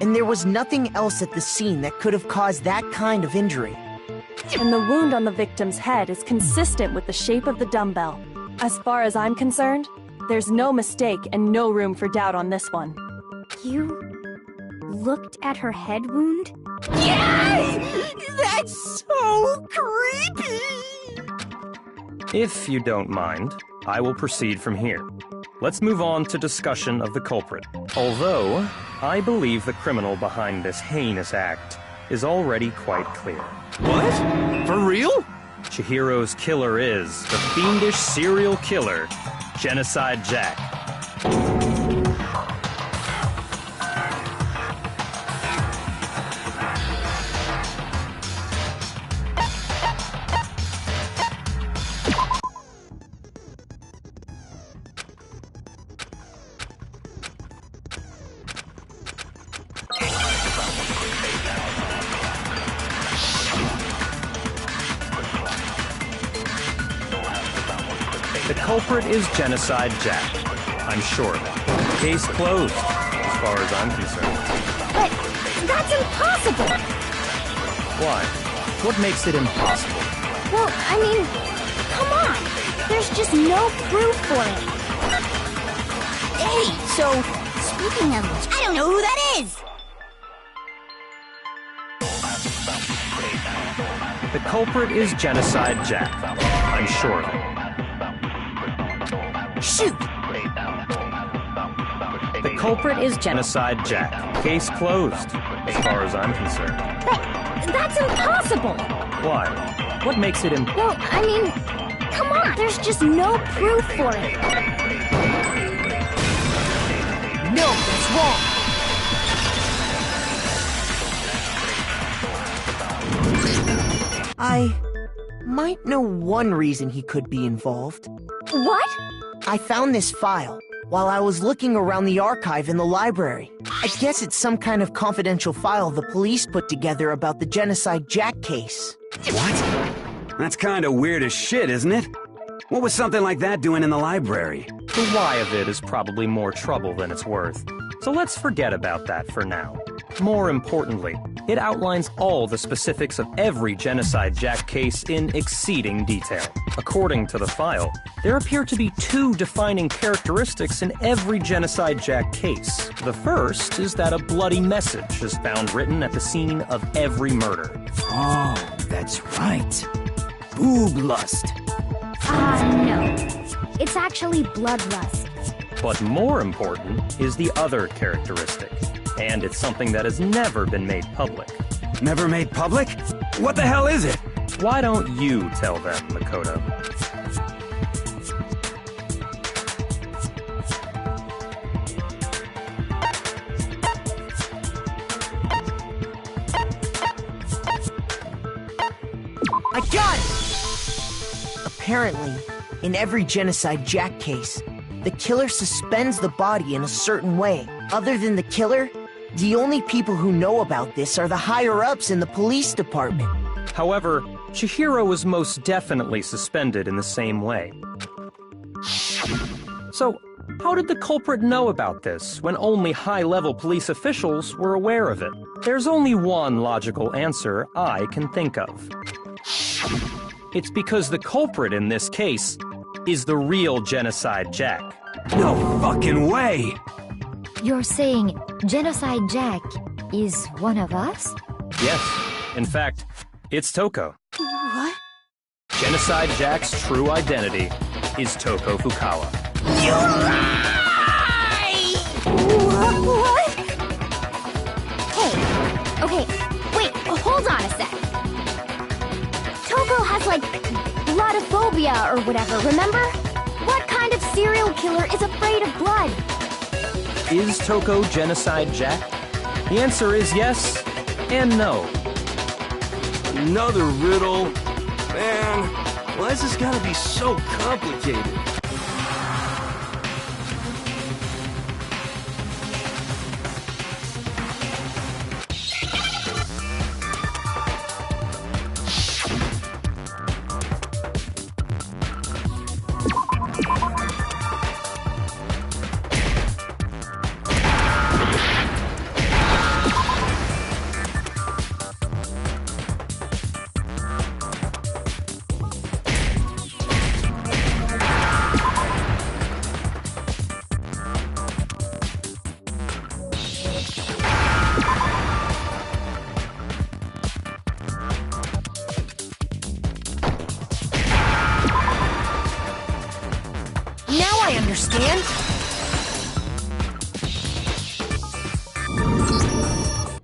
and there was nothing else at the scene that could have caused that kind of injury. And the wound on the victim's head is consistent with the shape of the dumbbell. As far as I'm concerned, there's no mistake and no room for doubt on this one. You looked at her head wound? Yes! That's so creepy! If you don't mind, I will proceed from here. Let's move on to discussion of the culprit. Although, I believe the criminal behind this heinous act is already quite clear. What? For real? Chihiro's killer is the fiendish serial killer, Genocide Jack. The culprit is Genocide Jack. I'm sure of it. Case closed, as far as I'm concerned. But that's impossible! Why? What makes it impossible? Well, I mean, come on! There's just no proof for it. Hey, so, speaking of which, I don't know who that is! The culprit is Genocide Jack. I'm sure of it. Shoot! The culprit is Genocide Jack. Case closed, as far as I'm concerned. That's impossible! Why? What makes it impossible? Well, I mean, come on! There's just no proof for it. No, that's wrong! I might know one reason he could be involved. What? I found this file while I was looking around the archive in the library. I guess it's some kind of confidential file the police put together about the Genocide Jack case. What? That's kinda weird as shit, isn't it? What was something like that doing in the library? The why of it is probably more trouble than it's worth. So let's forget about that for now. More importantly, it outlines all the specifics of every Genocide Jack case in exceeding detail. According to the file, there appear to be two defining characteristics in every Genocide Jack case. The first is that a bloody message is found written at the scene of every murder. Oh, that's right. Boob lust. No. It's actually bloodlust. But more important is the other characteristic, and it's something that has never been made public. Never made public? What the hell is it? Why don't you tell them, Makoto? I got it! Apparently, in every Genocide Jack case, the killer suspends the body in a certain way. Other than the killer, the only people who know about this are the higher-ups in the police department. However, Chihiro was most definitely suspended in the same way. So, how did the culprit know about this when only high-level police officials were aware of it? There's only one logical answer I can think of. It's because the culprit in this case is the real Genocide Jack. No fucking way! You're saying Genocide Jack is one of us? Yes, in fact, it's Toko. What? Genocide Jack's true identity is Toko Fukawa. You lie! What? Hey, okay, wait, hold on a sec. Toko has, like, bloodophobia or whatever, remember? What kind of serial killer is afraid of blood? Is Toko Genocide Jack? The answer is yes and no. Another riddle? Man, why is this gotta be so complicated?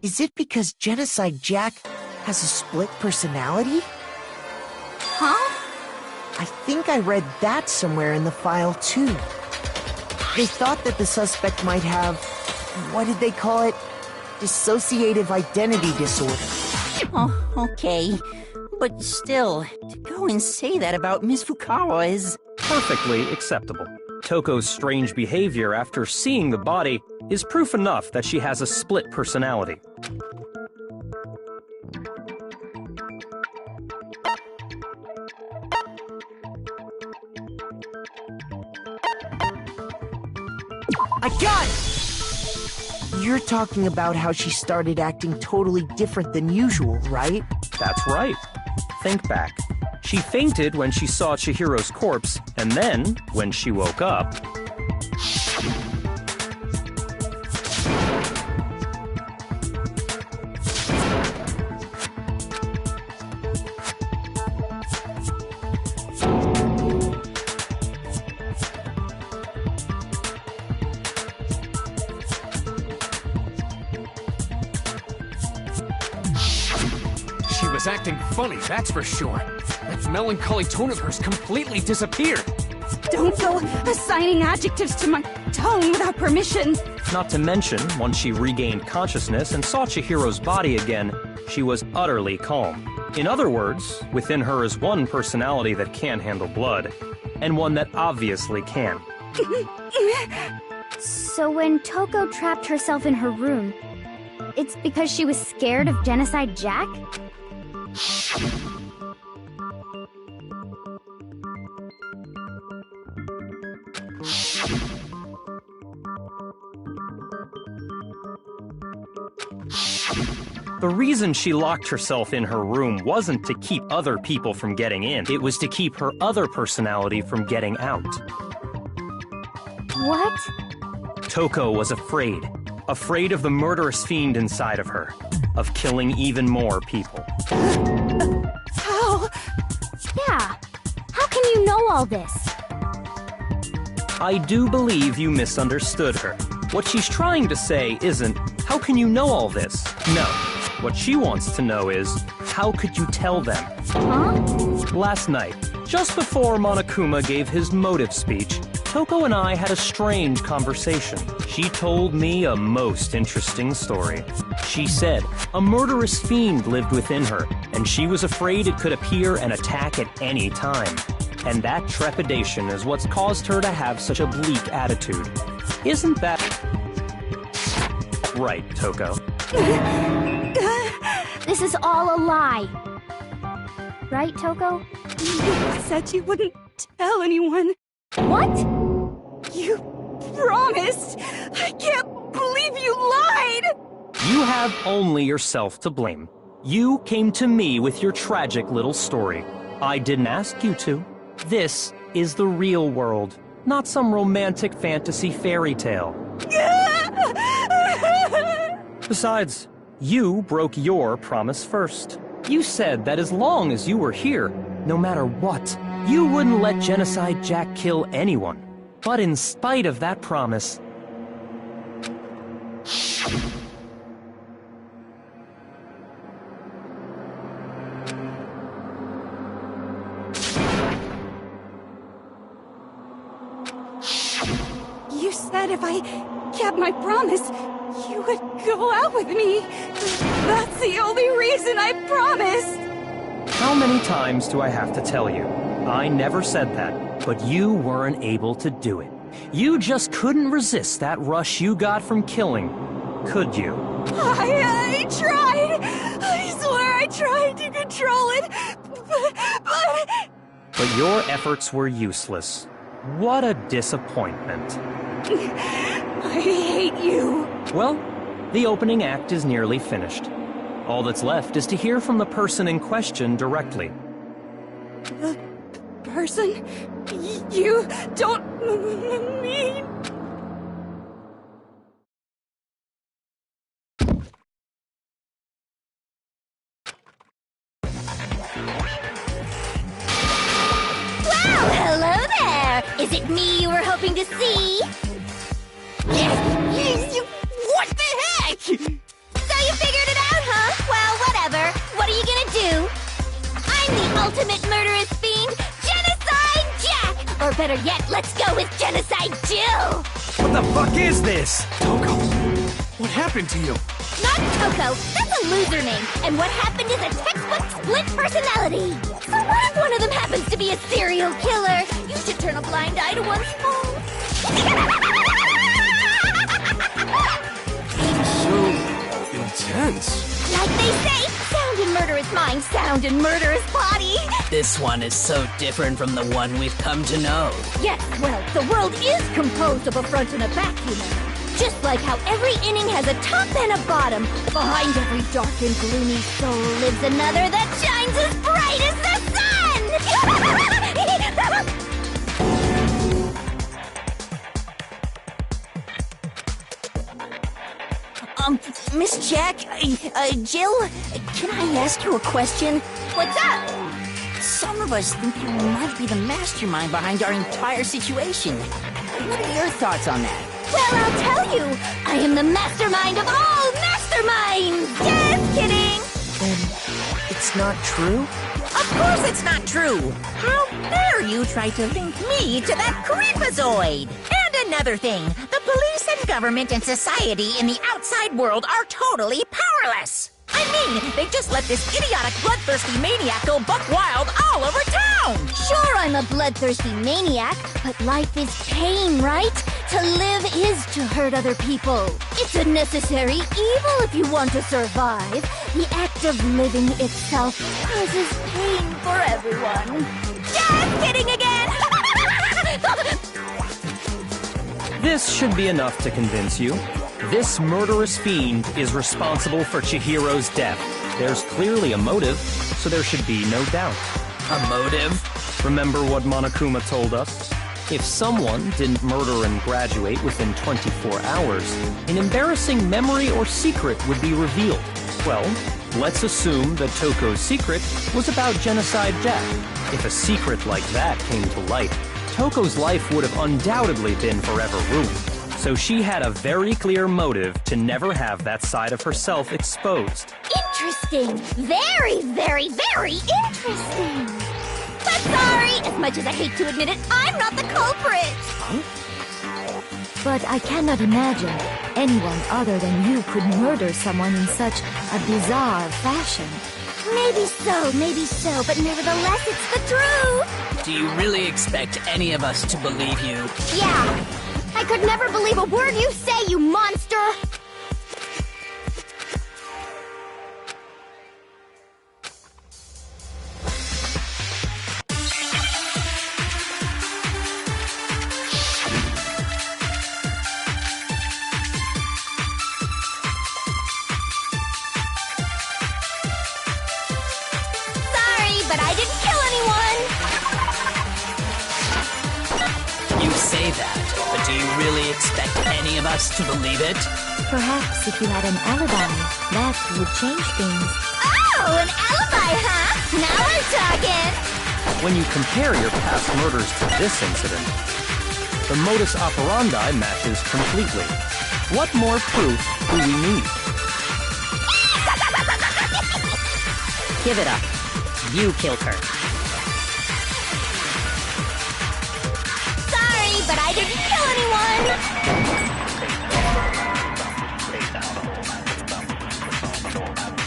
Is it because Genocide Jack has a split personality? Huh? I think I read that somewhere in the file, too. They thought that the suspect might have, what did they call it? Dissociative identity disorder. Oh, okay. But still, to go and say that about Miss Fukawa is... Perfectly acceptable. Toko's strange behavior after seeing the body is proof enough that she has a split personality. I got it! You're talking about how she started acting totally different than usual, right? That's right. Think back. She fainted when she saw Chihiro's corpse, and then, when she woke up... She was acting funny, that's for sure. That melancholy tone of hers completely disappeared. Don't go assigning adjectives to my tone without permission. Not to mention, once she regained consciousness and saw Chihiro's body again, she was utterly calm. In other words, within her is one personality that can't handle blood, and one that obviously can. So when Toko trapped herself in her room, it's because she was scared of Genocide Jack? The reason she locked herself in her room wasn't to keep other people from getting in. It was to keep her other personality from getting out. What? Toko was afraid. Afraid of the murderous fiend inside of her. Of killing even more people. How? Yeah. How can you know all this? I do believe you misunderstood her. What she's trying to say isn't, how can you know all this? No. What she wants to know is, how could you tell them? Huh? Last night, just before Monokuma gave his motive speech, Toko and I had a strange conversation. She told me a most interesting story. She said a murderous fiend lived within her, and she was afraid it could appear and attack at any time. And that trepidation is what's caused her to have such a bleak attitude. Isn't that right, Toko? This is all a lie. Right, Toko? You said you wouldn't tell anyone. What? You promised! I can't believe you lied! You have only yourself to blame. You came to me with your tragic little story. I didn't ask you to. This is the real world, not some romantic fantasy fairy tale. Besides, you broke your promise first. You said that as long as you were here, no matter what, you wouldn't let Genocide Jack kill anyone. But in spite of that promise... You said if I kept my promise, you would go out with me. That's the only reason I promised. How many times do I have to tell you? I never said that, but you weren't able to do it. You just couldn't resist that rush you got from killing, could you? I tried. I swear I tried to control it, But your efforts were useless. What a disappointment. I hate you. Well, the opening act is nearly finished. All that's left is to hear from the person in question directly. The person? You don't mean... Well, hello there! Is it me you were hoping to see? What the heck? So you figured better yet, let's go with Genocide Jill! What the fuck is this? Toko, what happened to you? Not Toko, that's a loser name. And what happened is a textbook split personality. So what if one of them happens to be a serial killer? You should turn a blind eye to one's faults. So intense. Like they say, sound and murderous mind, sound and murderous body. This one is so different from the one we've come to know. Yes, well, the world is composed of a front and a back, you know. Just like how every inning has a top and a bottom, behind every dark and gloomy soul lives another that shines as bright as the sun! Miss Jack, Jill, can I ask you a question? What's up? Some of us think you might be the mastermind behind our entire situation. What are your thoughts on that? Well, I'll tell you, I am the mastermind of all masterminds! Just kidding! Then it's not true? Of course it's not true! How dare you try to link me to that creepazoid! And another thing, the police and government and society in the outside world are totally powerless! I mean, they just let this idiotic, bloodthirsty maniac go buck wild all over town! Sure, I'm a bloodthirsty maniac, but life is pain, right? To live is to hurt other people. It's a necessary evil if you want to survive. The act of living itself causes pain for everyone. Just kidding again! This should be enough to convince you. This murderous fiend is responsible for Chihiro's death. There's clearly a motive, so there should be no doubt. A motive? Remember what Monokuma told us? If someone didn't murder and graduate within 24 hours, an embarrassing memory or secret would be revealed. Well, let's assume that Toko's secret was about Genocide Jack. If a secret like that came to light, Toko's life would have undoubtedly been forever ruined. So she had a very clear motive to never have that side of herself exposed. Interesting. Very, very, very interesting. But sorry, as much as I hate to admit it, I'm not the culprit. But I cannot imagine anyone other than you could murder someone in such a bizarre fashion. Maybe so, but nevertheless, it's the truth. Do you really expect any of us to believe you? Yeah. I could never believe a word you say, you monster! Sorry, but I didn't kill anyone! You say that, but do you really expect any of us to believe it? Perhaps if you had an alibi, that would change things. Oh, an alibi, huh? Now we're talking! When you compare your past murders to this incident, the modus operandi matches completely. What more proof do we need? Give it up. You killed her. Sorry, but I didn't kill anyone!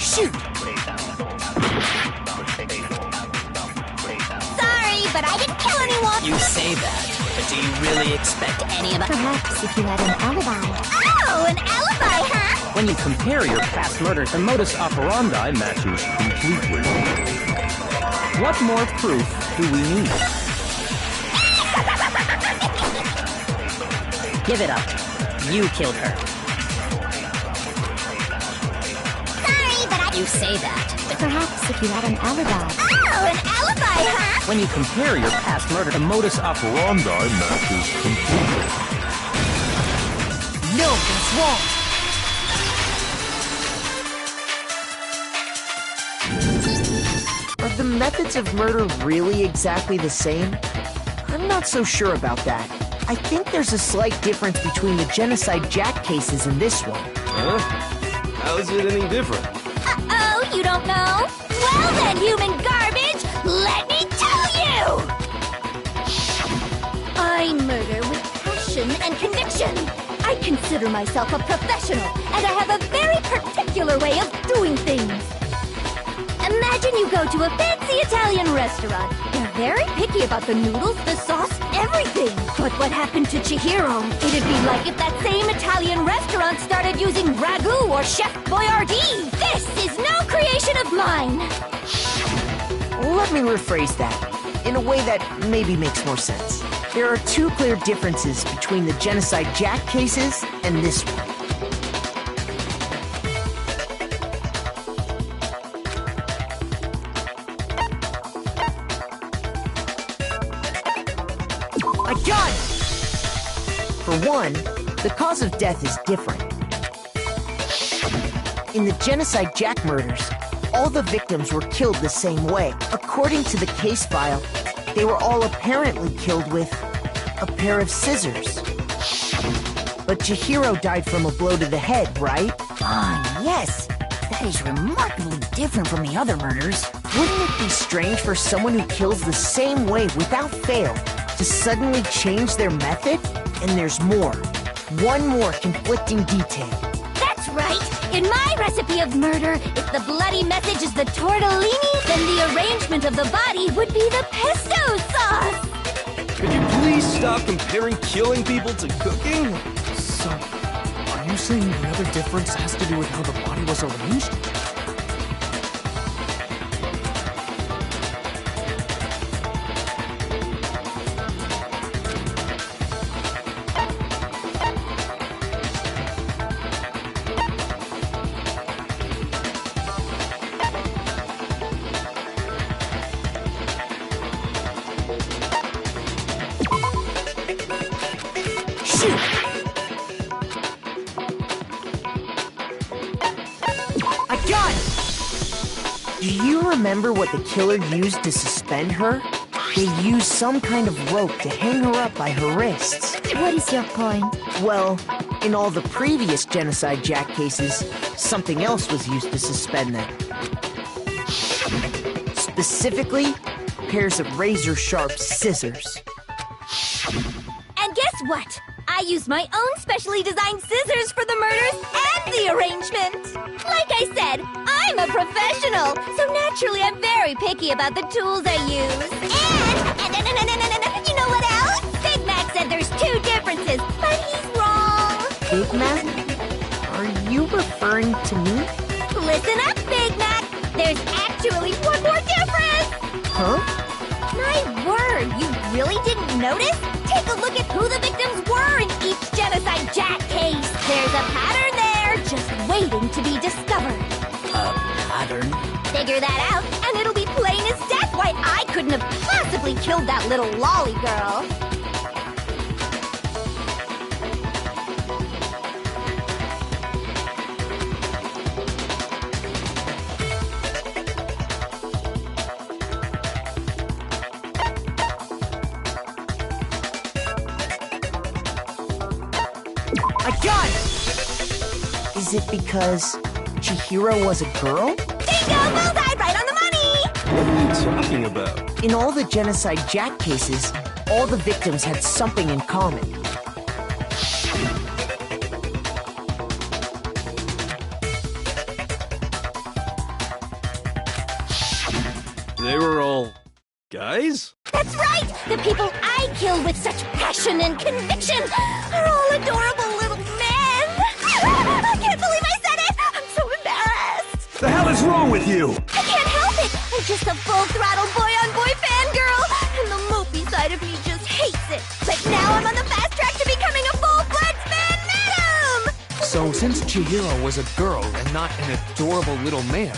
Shoot! Sorry, but I didn't kill anyone! You say that, but do you really expect any of us? Perhaps if you had an alibi. Oh, an alibi, huh? When you compare your past murders, the modus operandi matches completely. What more proof do we need? Give it up. You killed her. Sorry, but I... You say that, but Perhaps if you had an alibi. Oh, an alibi, huh? When you compare your past murder, the modus operandi matches completely. No, that's wrong. Are the methods of murder really exactly the same? I'm not so sure about that. I think there's a slight difference between the Genocide Jack cases and this one. Huh? How's it any different? Uh-oh, you don't know? Well then, human garbage, let me tell you! passion and conviction. I consider myself a professional, and I have a very particular way of doing things. Imagine you go to a fancy Italian restaurant. They're very picky about the noodles, the sauce, everything. But what happened to Chihiro? It'd be like if that same Italian restaurant started using ragu or Chef Boyardee. This is no creation of mine. Let me rephrase that in a way that maybe makes more sense. There are two clear differences between the Genocide Jack cases and this one. I got it! For one, the cause of death is different. In the Genocide Jack murders, all the victims were killed the same way. According to the case file, they were all apparently killed with a pair of scissors. But Chihiro died from a blow to the head, right? Ah, yes. That is remarkably different from the other murders. Wouldn't it be strange for someone who kills the same way without fail to suddenly change their method? And there's more. One more conflicting detail. That's right! In my recipe of murder, if the bloody message is the tortellini, then the arrangement of the body would be the pesto sauce! Could you please stop comparing killing people to cooking? So, are you saying the other difference has to do with how the body was arranged? I got it! Do you remember what the killer used to suspend her? They used some kind of rope to hang her up by her wrists. What is your point? Well, in all the previous Genocide Jack cases, something else was used to suspend them. Specifically, pairs of razor-sharp scissors. And guess what? I used my own specially designed scissors for the murders and the arrangement. Like I said, I'm a professional, so naturally I'm very picky about the tools I use. And you know what else? Big Mac said there's two differences, but he's wrong. Big Mac? Are you referring to me? Listen up, Big Mac. There's actually one more difference. Huh? My word, you really didn't notice? Take a look at who the victims were in each Genocide Jack case. There's a pattern there, just waiting to be discovered. A pattern? Figure that out, and it'll be plain as death why I couldn't have possibly killed that little lolly girl. I got it! Is it because Chihiro was a girl? Bingo! Bullseye! Right on the money! What are you talking about? In all the Genocide Jack cases, all the victims had something in common. They were all guys? That's right! The people I kill with such passion and conviction are all adorable little men! I can't believe I said it! I'm so embarrassed! The hell is wrong with you? I can't help it! I'm just a full-throttle boy-on-boy fangirl! And the mopey side of me just hates it! But now I'm on the fast track to becoming a full-fledged fan madam! So, since Chihiro was a girl and not an adorable little man,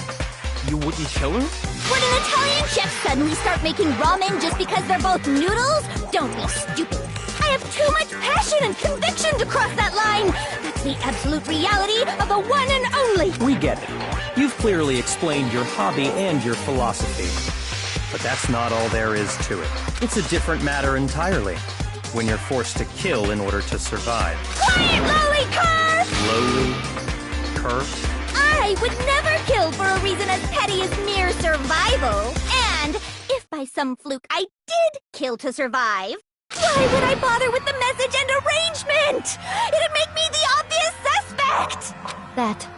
you wouldn't kill her? Would an Italian chef suddenly start making ramen just because they're both noodles? Don't be stupid. I have too much passion and conviction to cross that line. That's the absolute reality of the one and only. We get it. You've clearly explained your hobby and your philosophy. But that's not all there is to it. It's a different matter entirely. When you're forced to kill in order to survive. Quiet, lowly cur! Lowly? Cur? I would never kill for a reason as petty as mere survival. And if by some fluke I did kill to survive, Why would I bother with the message and arrangement? It'd make me the obvious suspect! That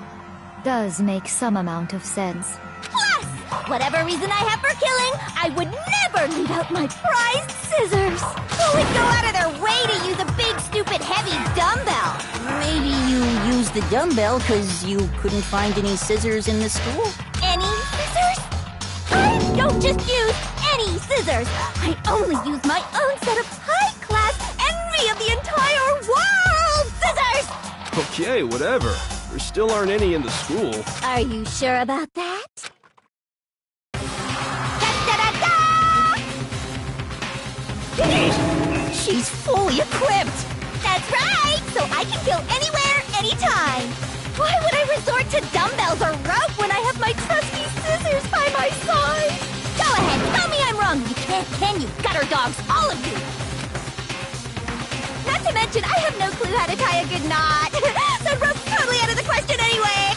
does make some amount of sense. Plus, whatever reason I have for killing, I would never leave out my prized scissors. Who would go out of their way to use a big, stupid, heavy dumbbell? Maybe you used the dumbbell because you couldn't find any scissors in the school? Any scissors? I don't just use any scissors. I only use my own set of high-class, envy of the entire world scissors! Okay, whatever. There still aren't any in the school. Are you sure about that? She's fully equipped! That's right! So I can kill anywhere, anytime! Why would I resort to dumbbells or rope when I have my trusty scissors by my side? Go ahead, tell me I'm wrong! You can't, can you, gutter dogs, all of you! Not to mention, I have no clue how to tie a good knot! So rope's totally out of the question anyway!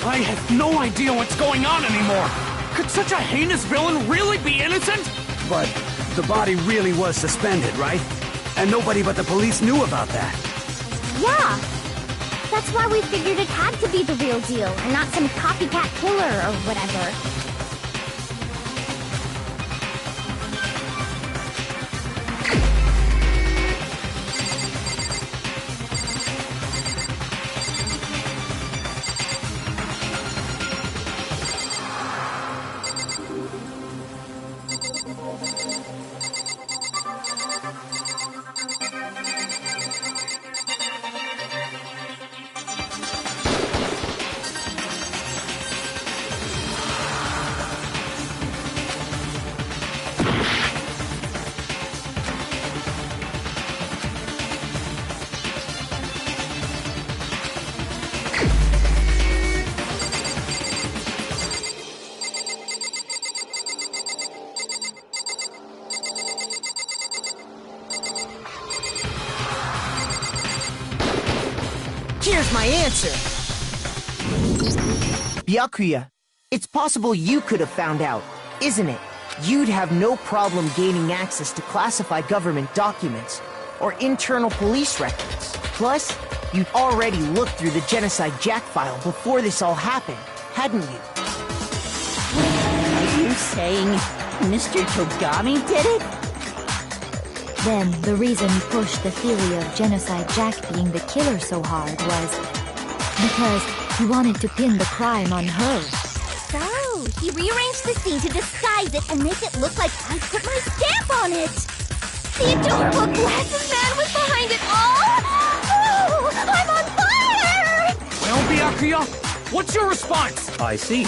I have no idea what's going on anymore! Could such a heinous villain really be innocent? But the body really was suspended, right? And nobody but the police knew about that. Yeah! That's why we figured it had to be the real deal, and not some copycat killer or whatever. Here's my answer! Byakuya, it's possible you could have found out, isn't it? You'd have no problem gaining access to classified government documents or internal police records. Plus, you'd already looked through the Genocide Jack file before this all happened, hadn't you? Are you saying Mr. Togami did it? Then, the reason he pushed the theory of Genocide Jack being the killer so hard was because he wanted to pin the crime on her. So, he rearranged the scene to disguise it and make it look like I put my stamp on it! The adorable glasses man was behind it all! Oh, I'm on fire! Well, Byakuya, what's your response? I see.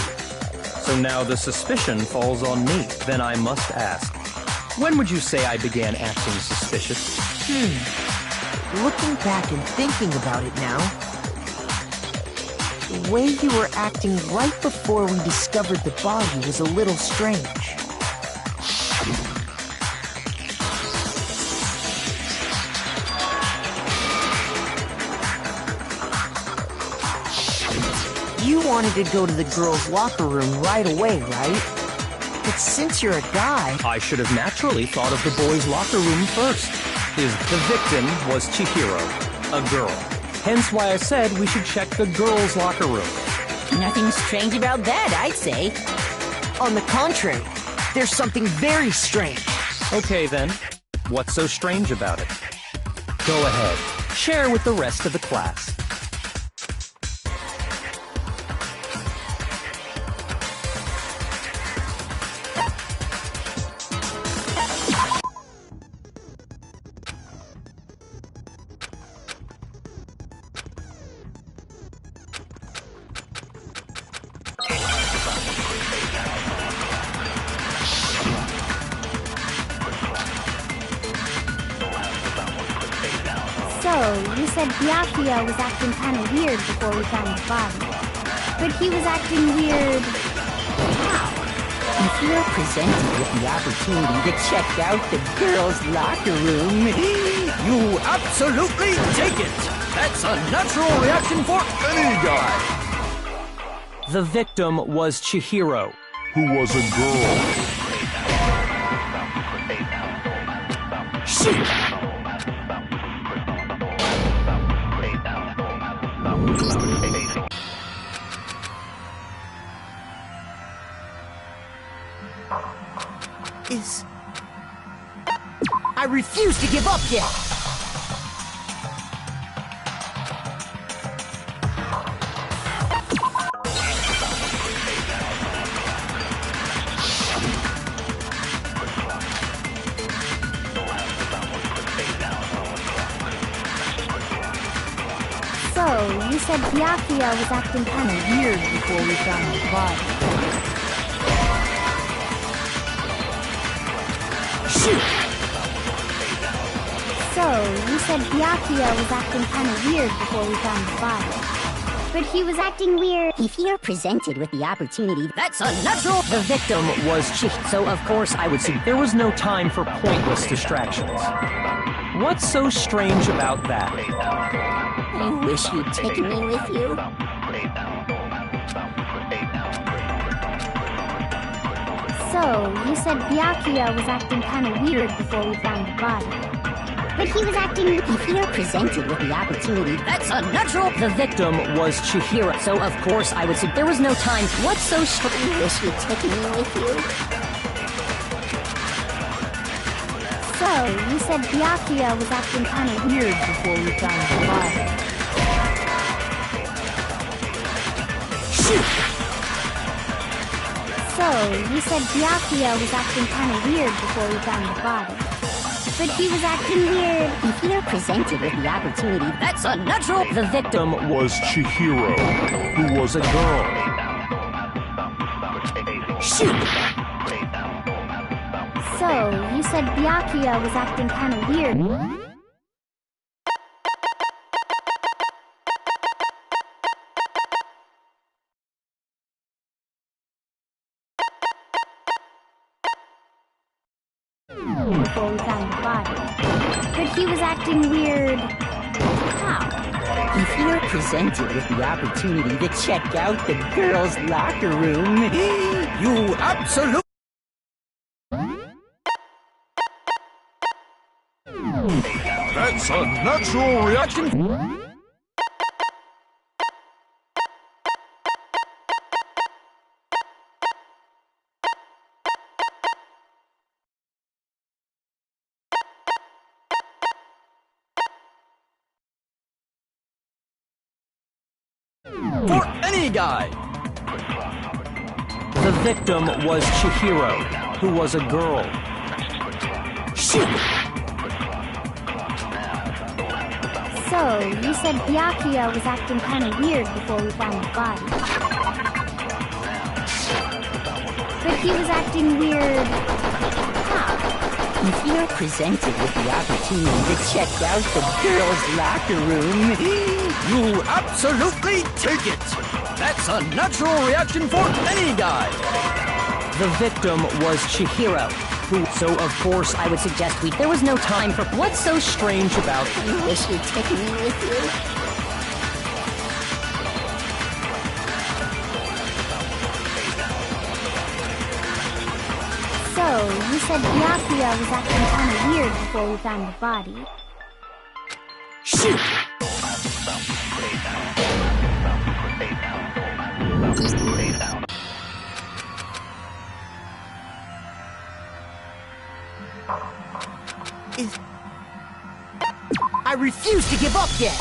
So now the suspicion falls on me. Then I must ask, when would you say I began acting suspicious? Looking back and thinking about it now, the way you were acting right before we discovered the body was a little strange. You wanted to go to the girls' locker room right away, right? But since you're a guy... I should have naturally thought of the boys' locker room first. The victim was Chihiro, a girl. Hence why I said we should check the girls' locker room. Nothing strange about that, I'd say. On the contrary, there's something very strange. Okay then, what's so strange about it? Go ahead, share with the rest of the class. So, you said Byakuya was acting kinda weird before we found the body. But he was acting weird... how? If you're presented with the opportunity to check out the girls' locker room, You absolutely take it! That's a natural reaction for any guy! The victim was Chihiro, who was a girl. Shoot! I refuse to give up yet! So, you said Byakuya was acting kind of weird before we found the body. Shoot! So, you said Byakuya was acting kind of weird before we found the body. But he was acting weird. If you're presented with the opportunity, That's unnatural! The victim was so of course I would see there was no time for pointless distractions. What's so strange about that? I wish you'd taken me with you. So, you said Byakuya was acting kind of weird before we found the body. But he was acting... If you're presented with the opportunity, That's unnatural! The victim was Chihiro, so of course I would see there was no time. What's so strange? I wish you'd taken me with you. So, you said Byakuya was acting kind of weird before we found the body. Shoot! So, you said Byakuya was acting kind of weird before we found the body. But he was acting weird. If you're presented with the opportunity, That's unnatural! The victim Was Chihiro, who was a girl. Shoot! So, you said Byakuya was acting kind of weird. Before we found the body. But he was acting weird. How? if you're presented with the opportunity to check out the girls' locker room, you absolutely... That's a natural reaction. For any guy! The victim was Chihiro, who was a girl. Shoot! So, you said Byakuya was acting kind of weird before we found the body. But he was acting weird... How? If you're presented with the opportunity to check out the girls' locker room, You absolutely take it! That's a natural reaction for any guy! The victim was Chihiro, who, so of course I would suggest there was no time for what's so strange about... I wish you'd taken me with you. So, you said Byakuya was acting kind of weird before we found the body. Shoot! I refuse to give up yet!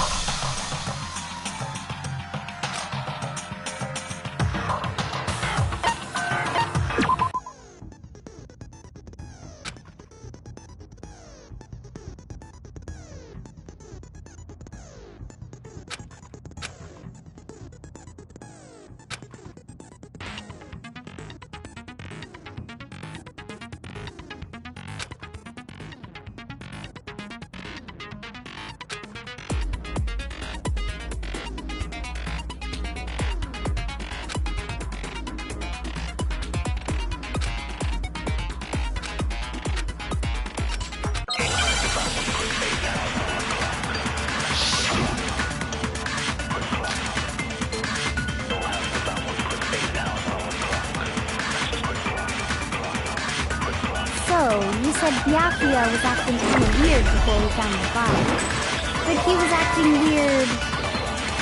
So, you said Byakuya was acting kind of weird before we found the body. But he was acting weird...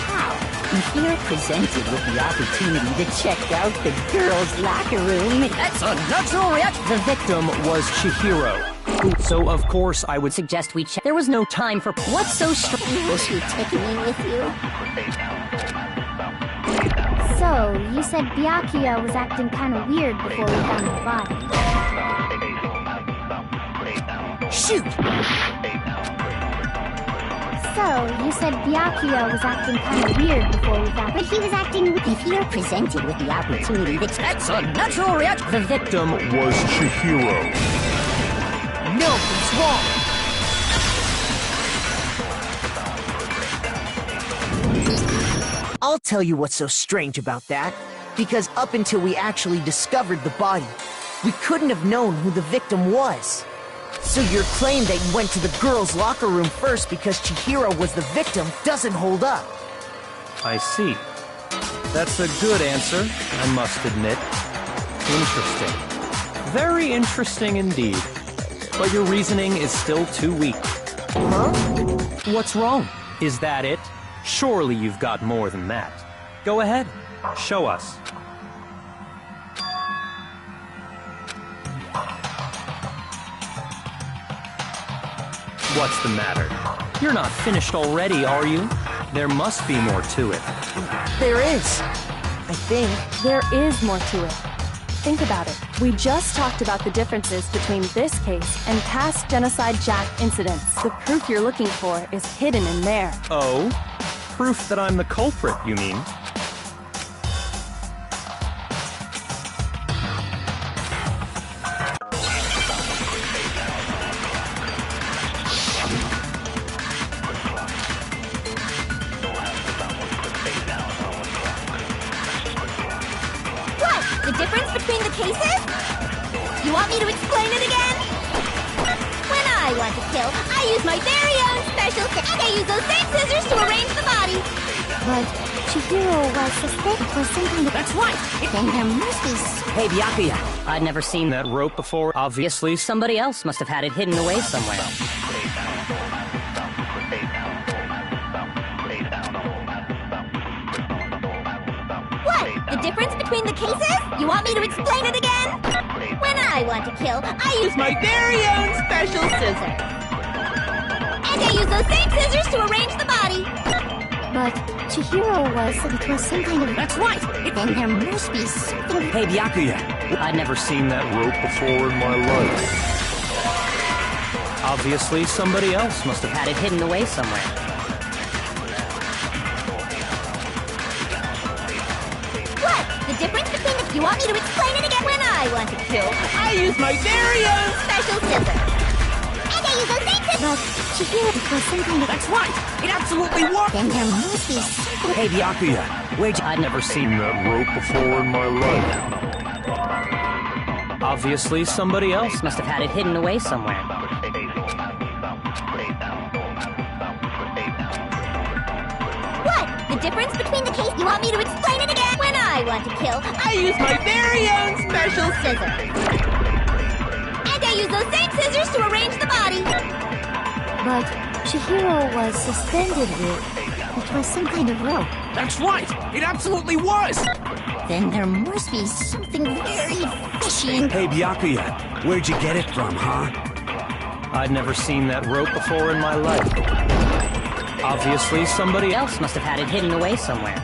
how? If you're presented with the opportunity to check out the girls' locker room, that's a natural reaction. The victim was Chihiro. So, of course, I would suggest we check. There was no time for. What's so strange? Was she taking me with you? So, you said Byakuya was acting kind of weird before we found the body. Shoot! So, you said Byakuya was acting kind of weird before we found... But he was acting... If you're presented with the opportunity, that's a natural reaction. The victim Was Chihiro. No, he's wrong. I'll tell you what's so strange about that. Because up until we actually discovered the body, we couldn't have known who the victim was. So your claim that you went to the girls' locker room first because Chihiro was the victim doesn't hold up. I see. That's a good answer, I must admit. Interesting. Very interesting indeed. But your reasoning is still too weak. Huh? What's wrong? Is that it? Surely you've got more than that. Go ahead. Show us. What's the matter? You're not finished already, are you? There must be more to it. There is. I think. There is more to it. Think about it. We just talked about the differences between this case and past Genocide Jack incidents. The proof you're looking for is hidden in there. Oh? Proof that I'm the culprit, you mean? The difference between the cases? You want me to explain it again? When I want to kill, I use my very own special and I use those same scissors to arrange the body. But Chihiro was suspected for some kind of... That's right! Then there must be... Hey, Byakuya, I'd never seen That rope before, obviously. somebody else must have had it hidden away somewhere. What? The difference between the cases? You want me to explain it again? When I want to kill, I use my very own special scissors. And I use those same scissors to arrange the body. But Chihiro was some kind of... That's right! Then there must be something... Hey, Byakuya, I'd never seen that rope. Rope before in my life. Obviously, somebody else must have Had it hidden away somewhere. What? The difference between the... You want me to explain it again? When I want to kill, I use my very own special scissors. And I use those same scissors. But Chihiro was some kind of... That's right! It absolutely was! Then there must be something... Hey, Byakuya, where'd you... I'd never seen That rope before in my life. Obviously, somebody else. must have had it hidden away somewhere. What? The difference between the case... You want me to explain it again? When I want to kill, I use my very own special scissors. And I use those same scissors to arrange the body. But Chihiro was suspended with... It was some kind of rope. That's right! It absolutely was! Then there must be something very fishy and... Hey, Byakuya, where'd you get it from, huh? I'd never seen that rope before in my life. Obviously, somebody else. Else must have had it hidden away somewhere.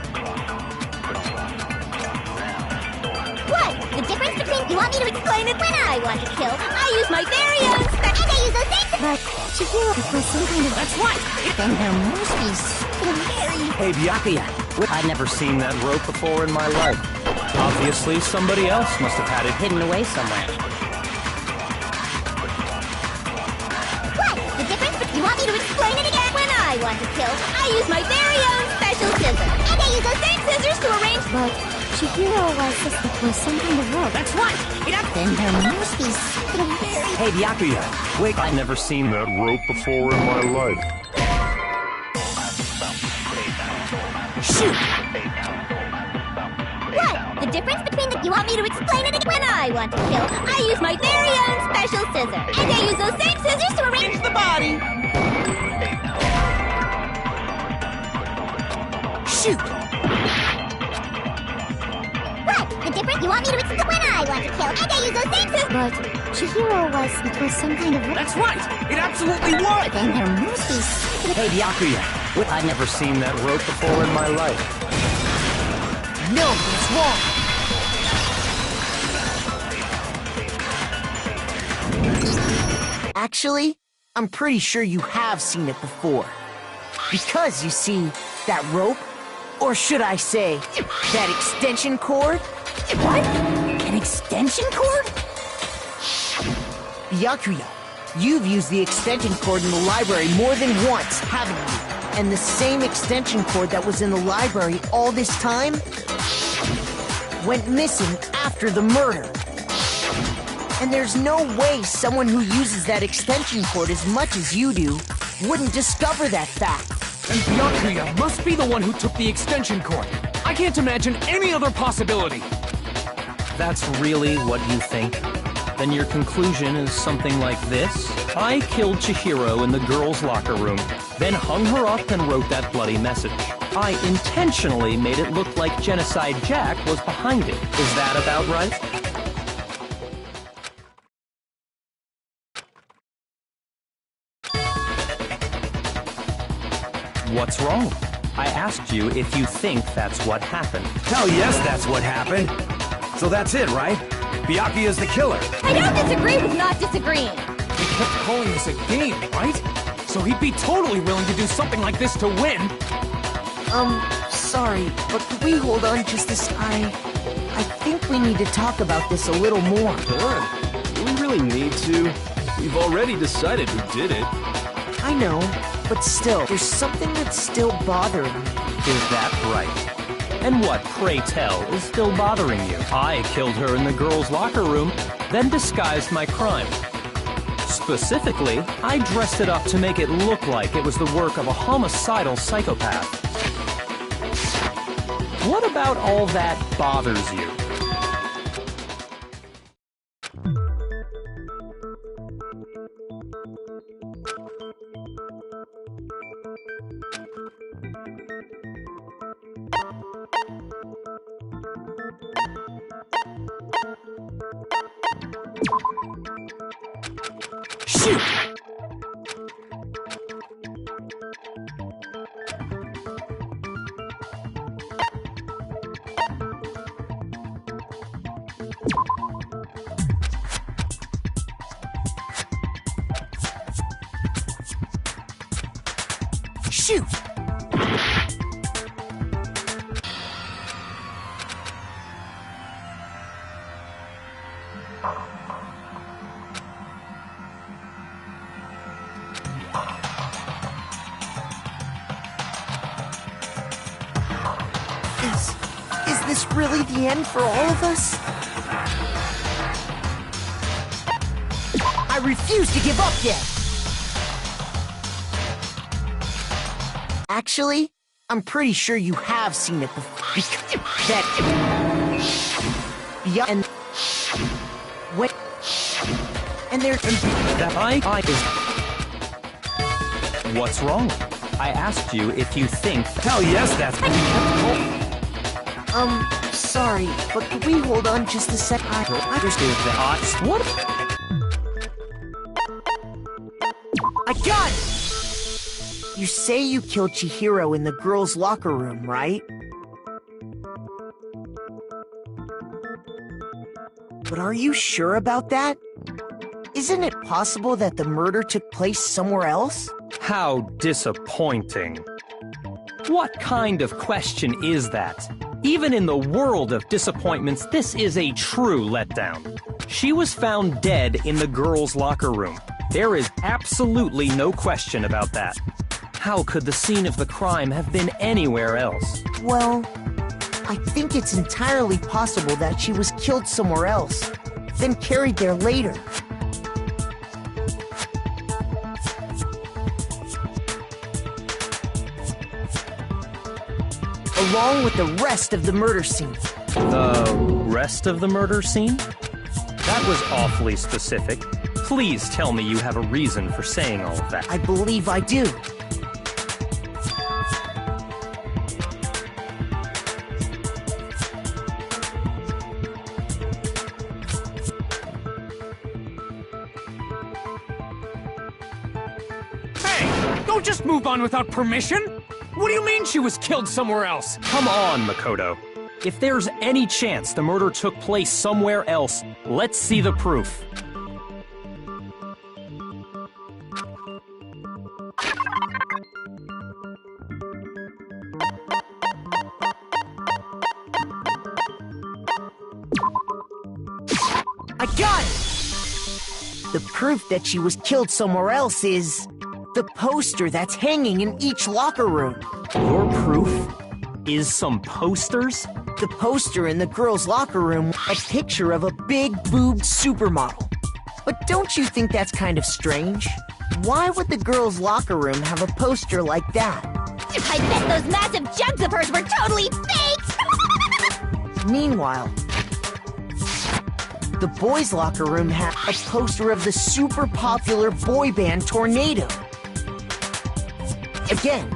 What? The difference between... You want me to explain it? When I want to kill, I use my very own special... And I use those same... But Chihiro, it was some kind of... That's right! Then there must be something very... Hey, Byakuya, I'd never seen that rope before in my life. Obviously, somebody else must have had it Hidden away somewhere. What? The difference between... You want me to explain it again? When I want to kill, I use my very own special scissors. And I use those same scissors to arrange... But Chihiro was suspected for some kind of rope. That's right! Then there must be something very... hey, Byakuya, wait. I'd never seen That rope before in my life. Shoot! What? The difference between the... You want me to explain it? When I want to kill, I use my very own special scissors. And I use those same scissors to arrange the body. Shoot! What? The difference? You want me to explain when I want to kill, and I use those same scissors. But Chihiro it was some kind of... That's right! It absolutely was! Then there must be something... Hey, Byakuya! I've never seen that rope before in my life. No, it's wrong! Actually, I'm pretty sure you have seen it before. Because, you see, that rope, or should I say, that extension cord? What? An extension cord? Byakuya, you've used the extension cord in the library more than once, haven't you? And the same extension cord that was in the library all this time went missing after the murder. And there's no way someone who uses that extension cord as much as you do wouldn't discover that fact. And Byakuya must be the one who took the extension cord. I can't imagine any other possibility. That's really what you think? Then your conclusion is something like this? I killed Chihiro in the girls' locker room, then hung her up and wrote that bloody message. I intentionally made it look like Genocide Jack was behind it. Is that about right? What's wrong? I asked you if you think that's what happened. Hell yes, that's what happened. So that's it, right? Byakuya's the killer. I don't disagree with not disagreeing. He kept calling this a game, right? So he'd be totally willing to do something like this to win. Sorry, but could we hold on just a second? I think we need to talk about this a little more. Come on. Do we really need to? We've already decided who did it. I know, but still, there's something that's still bothering me. Is that right? And what, pray tell, is still bothering you? I killed her in the girls' locker room, then disguised my crime. Specifically, I dressed it up to make it look like it was the work of a homicidal psychopath. What about all that bothers you? Shoot! Shoot! Is this really the end for all of us? I refuse to give up yet! Actually, I'm pretty sure you have seen it before. Yeah, and... Wait... And there... That I is... What's wrong? I asked you if you think... Hell yes, that's... Sorry, but could we hold on just a sec? I understand that. What? I got it! You say you killed Chihiro in the girls' locker room, right? But are you sure about that? Isn't it possible that the murder took place somewhere else? How disappointing. What kind of question is that? Even in the world of disappointments, this is a true letdown. She was found dead in the girls' locker room. There is absolutely no question about that. How could the scene of the crime have been anywhere else? Well, I think it's entirely possible that she was killed somewhere else, then carried there later. Along with the rest of the murder scene. The rest of the murder scene? That was awfully specific. Please tell me you have a reason for saying all of that. I believe I do. Hey, don't just move on without permission! What do you mean she was killed somewhere else? Come on, Makoto. If there's any chance the murder took place somewhere else, let's see the proof. I got it! The proof that she was killed somewhere else is the poster that's hanging in each locker room. Your proof is some posters? The poster in the girls' locker room, a picture of a big-boobed supermodel. But don't you think that's kind of strange? Why would the girls' locker room have a poster like that? I bet those massive jugs of hers were totally fake! Meanwhile, the boys' locker room had a poster of the super popular boy band Tornado. Again,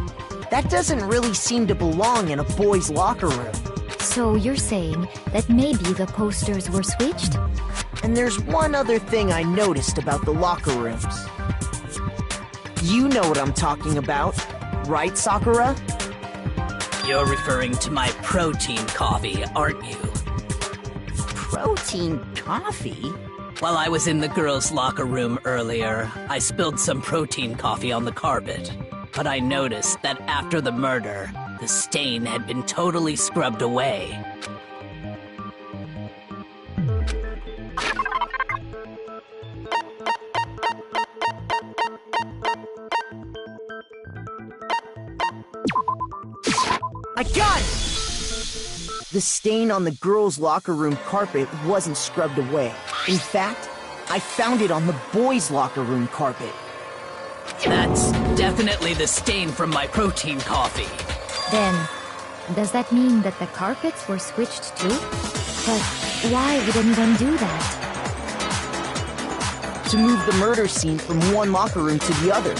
that doesn't really seem to belong in a boys' locker room. So you're saying that maybe the posters were switched? And there's one other thing I noticed about the locker rooms. You know what I'm talking about, right, Sakura? You're referring to my protein coffee, aren't you? Protein coffee? While I was in the girls' locker room earlier, I spilled some protein coffee on the carpet. But I noticed that after the murder, the stain had been totally scrubbed away. I got it! The stain on the girls' locker room carpet wasn't scrubbed away. In fact, I found it on the boys' locker room carpet. That's definitely the stain from my protein coffee. Then, does that mean that the carpets were switched too? But why would anyone do that? To move the murder scene from one locker room to the other.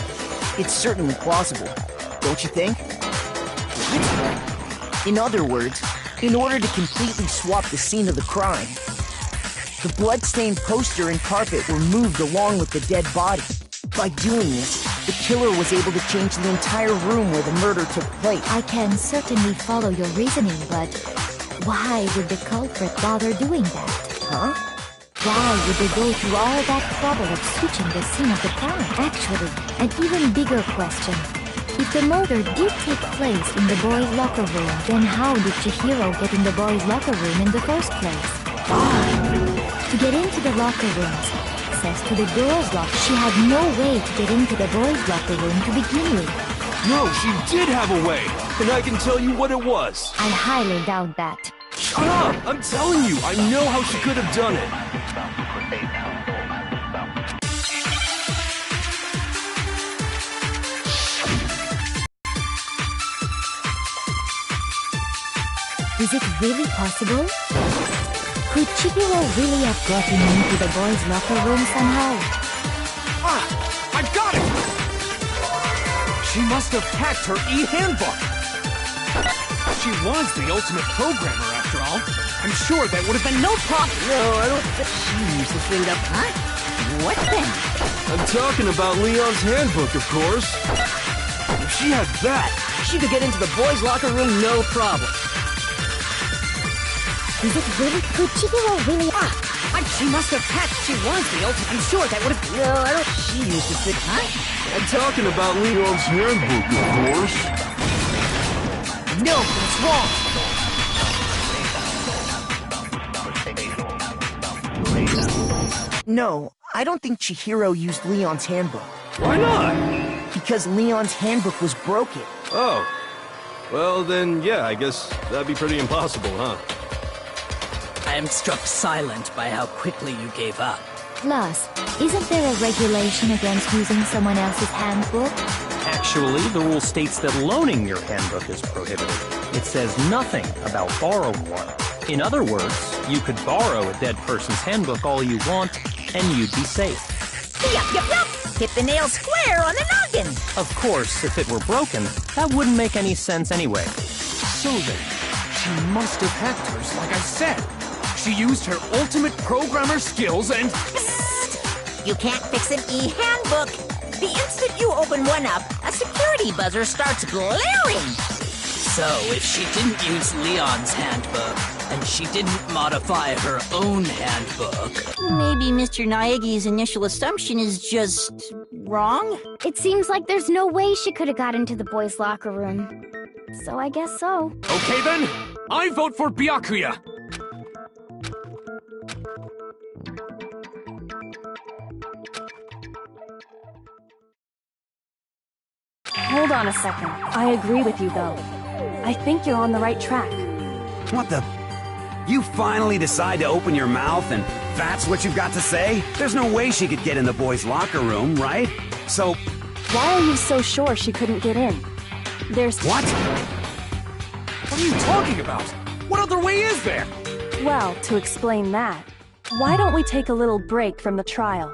It's certainly plausible, don't you think? What? In other words, in order to completely swap the scene of the crime, the blood-stained poster and carpet were moved along with the dead body. By doing this, the killer was able to change the entire room where the murder took place. I can certainly follow your reasoning, but why would the culprit bother doing that? Huh? Why would they go through all that trouble of switching the scene of the crime? Actually, an even bigger question. If the murder did take place in the boys' locker room, then how did Chihiro get in the boys' locker room in the first place? To get into the locker rooms, access to the girls' locker, she had no way to get into the boys' locker room to begin with. No, she did have a way, and I can tell you what it was. I highly doubt that. Shut up! I'm telling you, I know how she could have done it. Is it really possible? Could Chihiro really have gotten into the boys' locker room somehow? Ah! I got it! She must have hacked her e-handbook! She was the ultimate programmer, after all. I'm sure that would have been no problem. No, I don't think she used this thing up, huh? What then? I'm talking about Leon's handbook, of course. If she had that, She could get into the boys' locker room no problem. Is it really? Could Chihiro really? She must have hacked. She was the ultimate. I'm sure that would have. No, I don't. She used this thing, huh? I'm talking about Leon's handbook, of course. No, it's wrong! No, I don't think Chihiro used Leon's handbook. Why not? Because Leon's handbook was broken. Oh. Well, then, yeah, I guess that'd be pretty impossible, huh? I am struck silent by how quickly you gave up. Plus, isn't there a regulation against using someone else's handbook? Actually, the rule states that loaning your handbook is prohibited. It says nothing about borrowing one. In other words, you could borrow a dead person's handbook all you want, and you'd be safe. Yup, yup, yup! Hit the nail square on the noggin! Of course, if it were broken, that wouldn't make any sense anyway. So then, she must have hacked hers, like I said. She used her ultimate programmer skills and... You can't fix an e-handbook! The instant you open one up, a security buzzer starts glaring! So, if she didn't use Leon's handbook, and she didn't modify her own handbook... Maybe Mr. Naegi's initial assumption is just... wrong? It seems like there's no way she could have got into the boys' locker room. So I guess so. Okay then, I vote for Byakuya! Hold on a second. I agree with you, though. I think you're on the right track. What the... You finally decide to open your mouth and that's what you've got to say? There's no way she could get in the boys' locker room, right? So... Why are you so sure she couldn't get in? There's... What? What are you talking about? What other way is there? Well, to explain that, why don't we take a little break from the trial?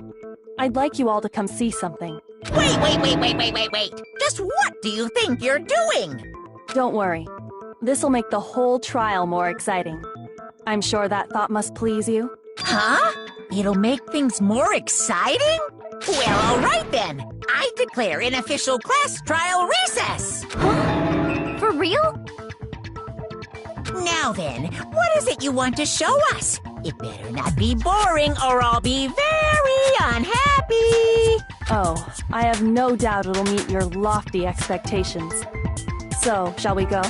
I'd like you all to come see something. Wait! Just what do you think you're doing? Don't worry. This'll make the whole trial more exciting. I'm sure that thought must please you. Huh? It'll make things more exciting? Well, all right then. I declare an official class trial recess. Huh? For real? Now then, what is it you want to show us? It better not be boring or I'll be very unhappy. Oh, I have no doubt it'll meet your lofty expectations. So, shall we go?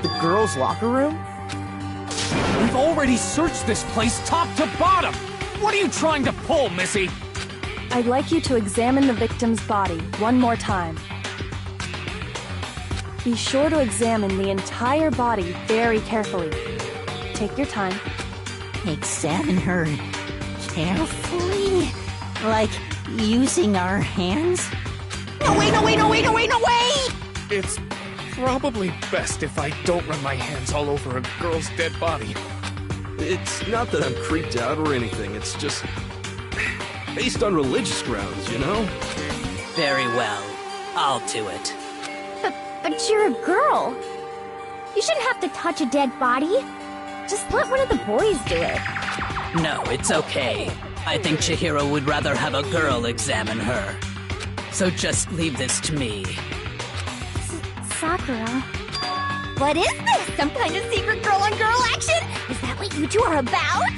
The girls' locker room? We've already searched this place top to bottom! What are you trying to pull, Missy? I'd like you to examine the victim's body one more time. Be sure to examine the entire body very carefully. Take your time. Examine her carefully? Like using our hands? No, wait! It's probably best if I don't run my hands all over a girl's dead body. It's not that I'm creeped out or anything, it's just... based on religious grounds, you know? Very well. I'll do it. But you're a girl. You shouldn't have to touch a dead body. Just let one of the boys do it. No, it's okay. I think Chihiro would rather have a girl examine her. So just leave this to me. Sakura. What is this? Some kind of secret girl-on-girl action? Is that what you two are about?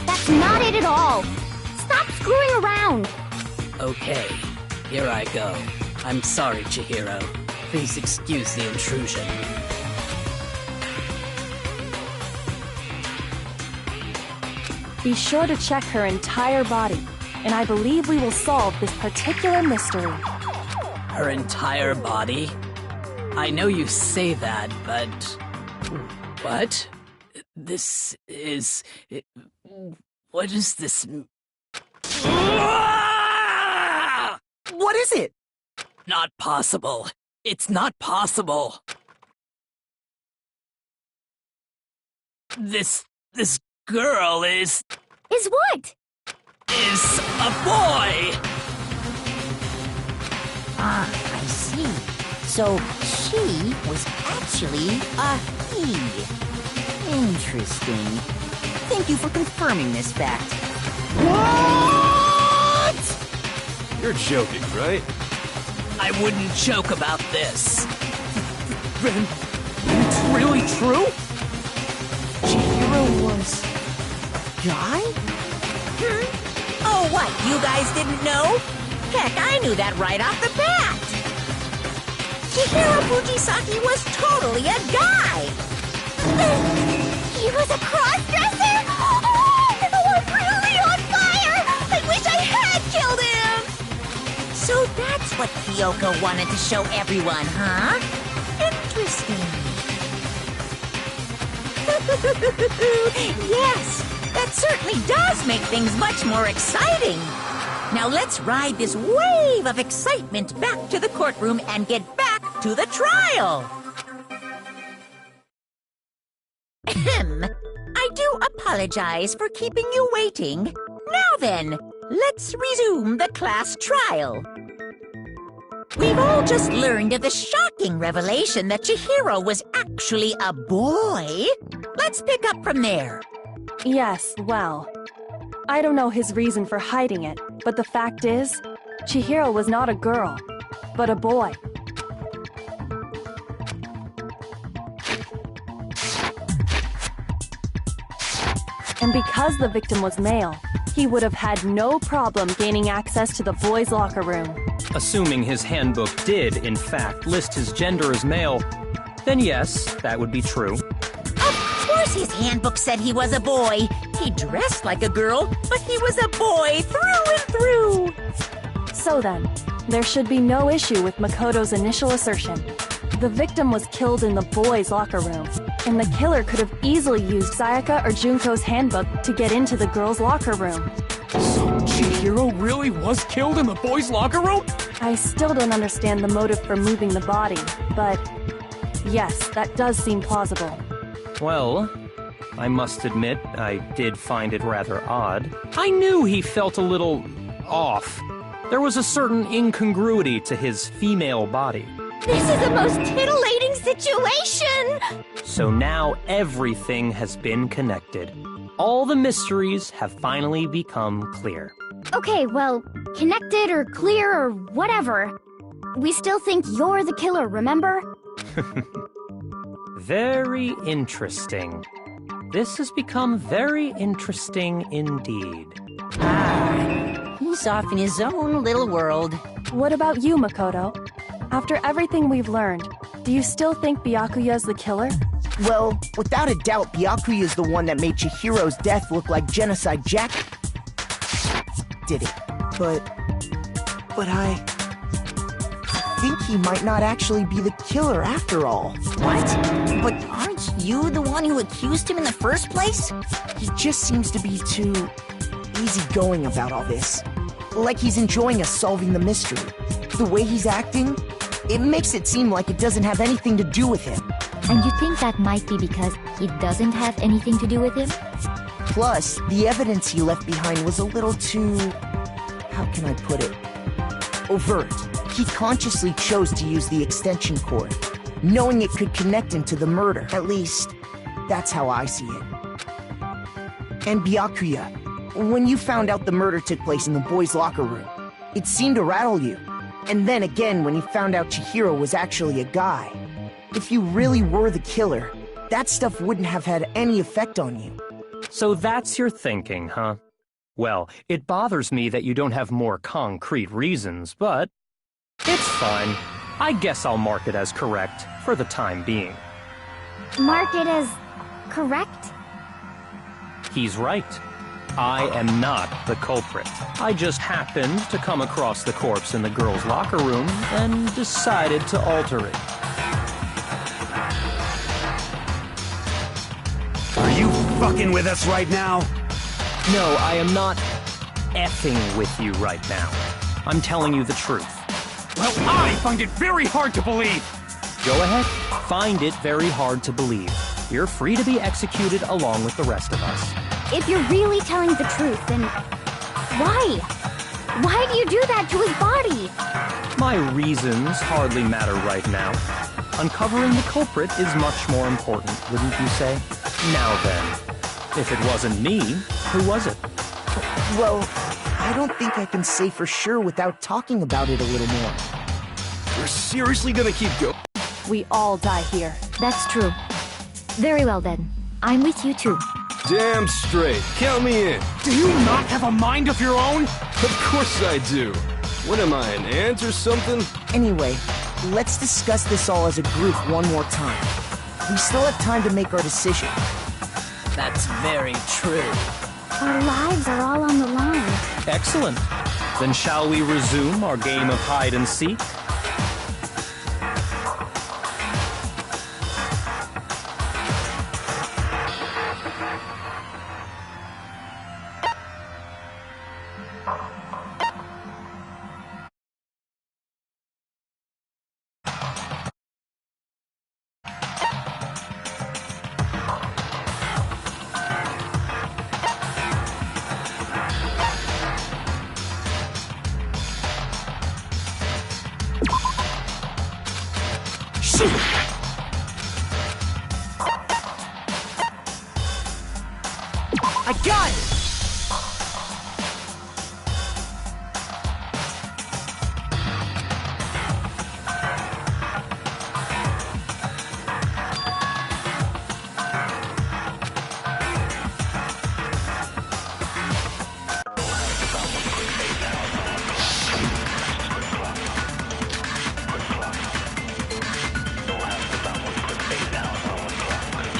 That's not it at all. Stop screwing around. Okay, here I go. I'm sorry, Chihiro. Please excuse the intrusion. Be sure to check her entire body, and I believe we will solve this particular mystery. Her entire body? I know you say that, but... What? This is... What is this... What is it? Not possible. It's not possible. This girl is what? Is a boy! Ah, I see. So she was actually a he. Interesting. Thank you for confirming this fact. What? You're joking, right? I wouldn't joke about this. Then, it's really true? Chihiro was... guy? Oh, what? You guys didn't know? Heck, I knew that right off the bat. Chihiro Fujisaki was totally a guy. He was a cross-dresser? Oh, I'm really what Kyoko wanted to show everyone, huh? Interesting. Yes, that certainly does make things much more exciting. Now let's ride this wave of excitement back to the courtroom and get back to the trial. Ahem. I do apologize for keeping you waiting. Now then, let's resume the class trial. We've all just learned of the shocking revelation that Chihiro was actually a boy. Let's pick up from there. Yes, well, I don't know his reason for hiding it, but the fact is, Chihiro was not a girl, but a boy. And because the victim was male, he would have had no problem gaining access to the boys' locker room. Assuming his handbook did, in fact, list his gender as male, then yes, that would be true. Of course his handbook said he was a boy. He dressed like a girl, but he was a boy through and through. So then, there should be no issue with Makoto's initial assertion. The victim was killed in the boys' locker room, and the killer could have easily used Sayaka or Junko's handbook to get into the girls' locker room. So Chihiro really was killed in the boys' locker room? I still don't understand the motive for moving the body, but yes, that does seem plausible. Well, I must admit, I did find it rather odd. I knew he felt a little off. There was a certain incongruity to his female body. This is the most titillating situation! So now everything has been connected. All the mysteries have finally become clear. Okay, well, connected or clear or whatever. We still think you're the killer, remember? Very interesting. This has become very interesting indeed. Ah, he's off in his own little world. What about you, Makoto? After everything we've learned, do you still think Byakuya's the killer? Well, without a doubt, Byakuya is the one that made Chihiro's death look like Genocide Jack did it. But I think he might not actually be the killer after all. What? But aren't you the one who accused him in the first place? He just seems to be too easygoing about all this. Like he's enjoying us solving the mystery. The way he's acting, it makes it seem like it doesn't have anything to do with him. And you think that might be because it doesn't have anything to do with him? Plus, the evidence he left behind was a little too... how can I put it? Overt. He consciously chose to use the extension cord, knowing it could connect him to the murder. At least, that's how I see it. And Byakuya, when you found out the murder took place in the boys' locker room, it seemed to rattle you. And then again when you found out Chihiro was actually a guy. If you really were the killer, that stuff wouldn't have had any effect on you. So that's your thinking, huh? Well, it bothers me that you don't have more concrete reasons, but it's fine. I guess I'll mark it as correct for the time being. Mark it as correct? He's right. I am not the culprit. I just happened to come across the corpse in the girls' locker room and decided to alter it. Are you fucking with us right now? No, I am not effing with you right now. I'm telling you the truth. Well, I find it very hard to believe. Go ahead, find it very hard to believe. You're free to be executed along with the rest of us. If you're really telling the truth, then why? Why do you do that to his body? My reasons hardly matter right now. Uncovering the culprit is much more important, wouldn't you say? Now then, if it wasn't me, who was it? Well, I don't think I can say for sure without talking about it a little more. We're seriously gonna keep going? We all die here. That's true. Very well then. I'm with you too. Damn straight. Count me in. Do you not have a mind of your own? Of course I do. What am I, an ant or something? Anyway, let's discuss this all as a group one more time. We still have time to make our decision. That's very true. Our lives are all on the line. Excellent. Then shall we resume our game of hide and seek? I got it!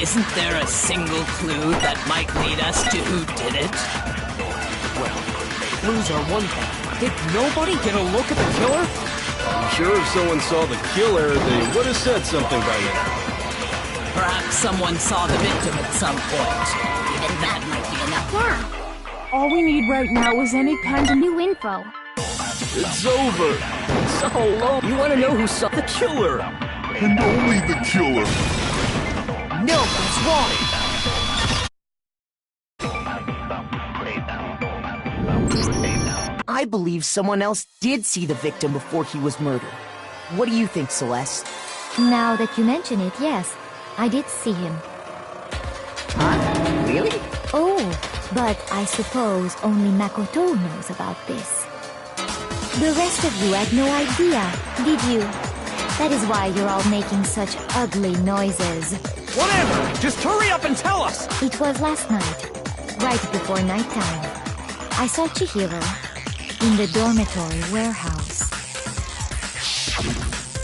Isn't there a single clue that might lead us to who did it? Well, clues are one thing. Did nobody get a look at the killer? I'm sure if someone saw the killer, they would have said something by now. Perhaps someone saw the victim at some point. Even that might be enough. Yeah. All we need right now is any kind of New info. It's over. It's all over. You want to know who saw the killer? And only the killer. No, that's wrong! I believe someone else did see the victim before he was murdered. What do you think, Celeste? Now that you mention it, yes, I did see him. Huh? Really? Oh, but I suppose only Makoto knows about this. The rest of you had no idea, did you? That is why you're all making such ugly noises. Whatever! Just hurry up and tell us! It was last night, right before nighttime. I saw Chihiro in the dormitory warehouse.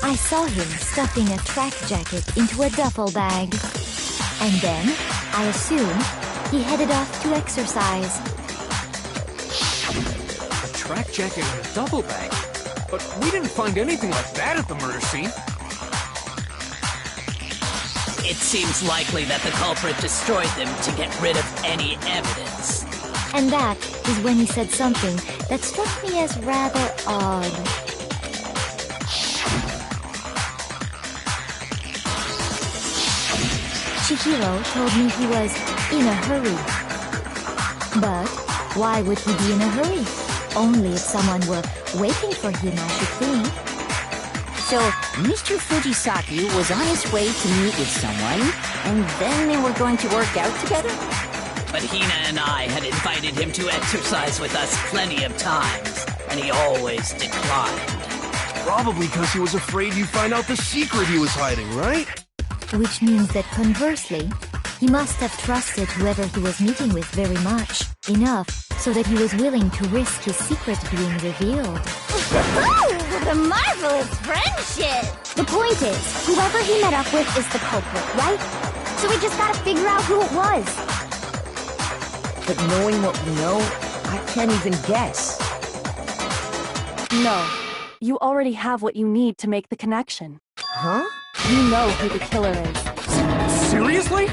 I saw him stuffing a track jacket into a duffel bag. And then, I assume, he headed off to exercise. A track jacket and a duffel bag? But we didn't find anything like that at the murder scene. It seems likely that the culprit destroyed them to get rid of any evidence. And that is when he said something that struck me as rather odd. Chihiro told me he was in a hurry. But why would he be in a hurry? Only if someone were waiting for him, I should think. So, Mr. Fujisaki was on his way to meet with someone, and then they were going to work out together? But Hina and I had invited him to exercise with us plenty of times, and he always declined. Probably because he was afraid you'd find out the secret he was hiding, right? Which means that conversely, he must have trusted whoever he was meeting with very much, enough so that he was willing to risk his secret being revealed. Oh, the marvelous friendship! The point is, whoever he met up with is the culprit, right? So we just gotta figure out who it was. But knowing what we know, I can't even guess. No. You already have what you need to make the connection. Huh? You know who the killer is. Seriously?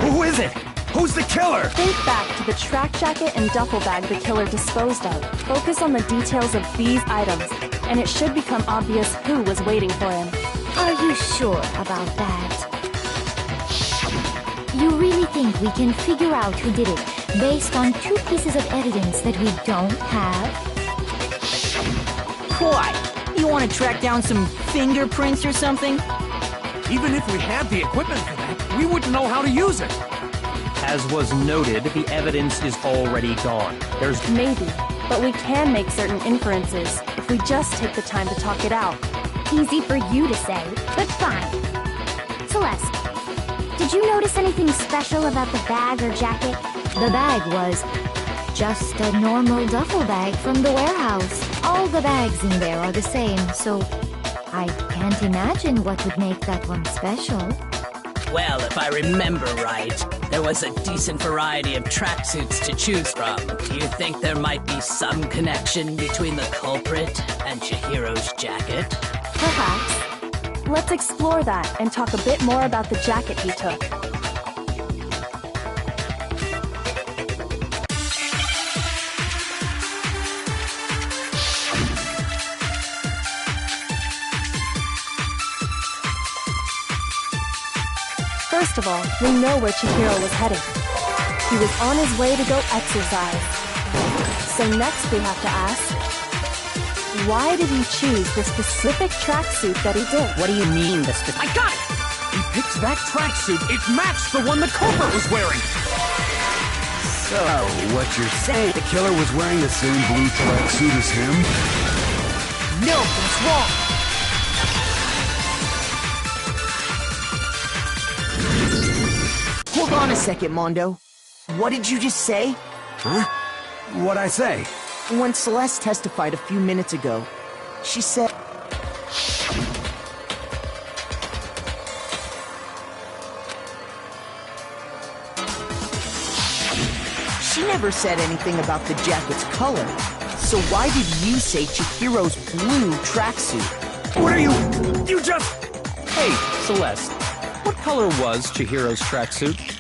Who is it? Who's the killer? Think back to the track jacket and duffel bag the killer disposed of. Focus on the details of these items, and it should become obvious who was waiting for him. Are you sure about that? You really think we can figure out who did it based on two pieces of evidence that we don't have? What? You want to track down some fingerprints or something? Even if we had the equipment for that, we wouldn't know how to use it. As was noted, the evidence is already gone. There's Maybe, but we can make certain inferences if we just take the time to talk it out. Easy for you to say, but fine. Celeste, did you notice anything special about the bag or jacket? The bag was just a normal duffel bag from the warehouse. All the bags in there are the same, so I can't imagine what would make that one special. Well, if I remember right, there was a decent variety of tracksuits to choose from. Do you think there might be some connection between the culprit and Chihiro's jacket? Perhaps. Let's explore that and talk a bit more about the jacket he took. First of all, we know where Chihiro was heading. He was on his way to go exercise. So next we have to ask, why did he choose the specific tracksuit that he did? What do you mean, the specific? I got it! He picked that tracksuit. It matched the one the culprit was wearing. So, what you're saying, the killer was wearing the same blue tracksuit as him? No, that's wrong. Hold on a second, Mondo. What did you just say? Huh? What'd I say? When Celeste testified a few minutes ago, she said... She never said anything about the jacket's color. So why did you say Chihiro's blue tracksuit? What are you... You just... Hey, Celeste. What color was Chihiro's tracksuit?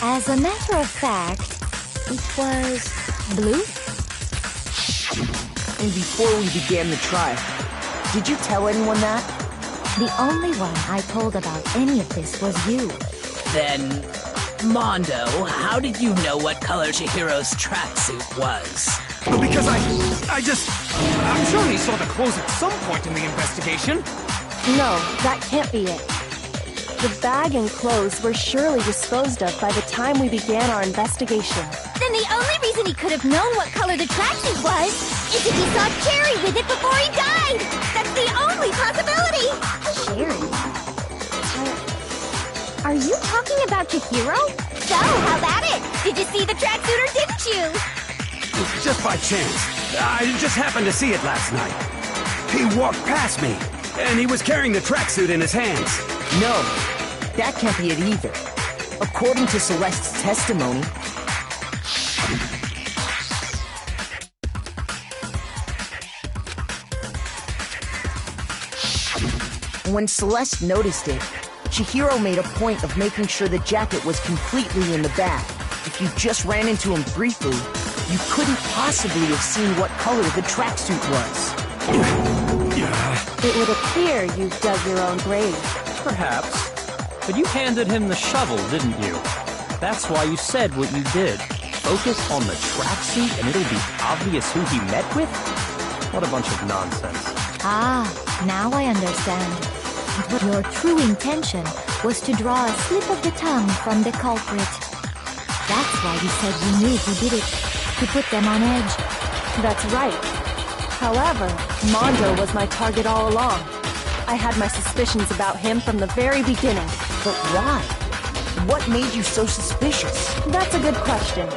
As a matter of fact, it was blue. And before we began the trial, did you tell anyone that? The only one I told about any of this was you. Then, Mondo, how did you know what color Chihiro's tracksuit was? Because I'm sure he saw the clothes at some point in the investigation. No, that can't be it. The bag and clothes were surely disposed of by the time we began our investigation. Then the only reason he could have known what color the tracksuit was is if he saw Cherry with it before he died! That's the only possibility! Cherry? Are you talking about Chihiro? So, how about it? Did you see the tracksuit or didn't you? Just by chance. I just happened to see it last night. He walked past me, and he was carrying the tracksuit in his hands. No, that can't be it either. According to Celeste's testimony, when Celeste noticed it, Chihiro made a point of making sure the jacket was completely in the bag. If you just ran into him briefly, you couldn't possibly have seen what color the tracksuit was. It would appear you dug your own grave. Perhaps. But you handed him the shovel, didn't you? That's why you said what you did. Focus on the tracksuit and it'll be obvious who he met with? What a bunch of nonsense. Ah, now I understand. Your true intention was to draw a slip of the tongue from the culprit. That's why you said you knew he did it, to put them on edge. That's right. However, Mondo was my target all along. I had my suspicions about him from the very beginning. But why? What made you so suspicious? That's a good question.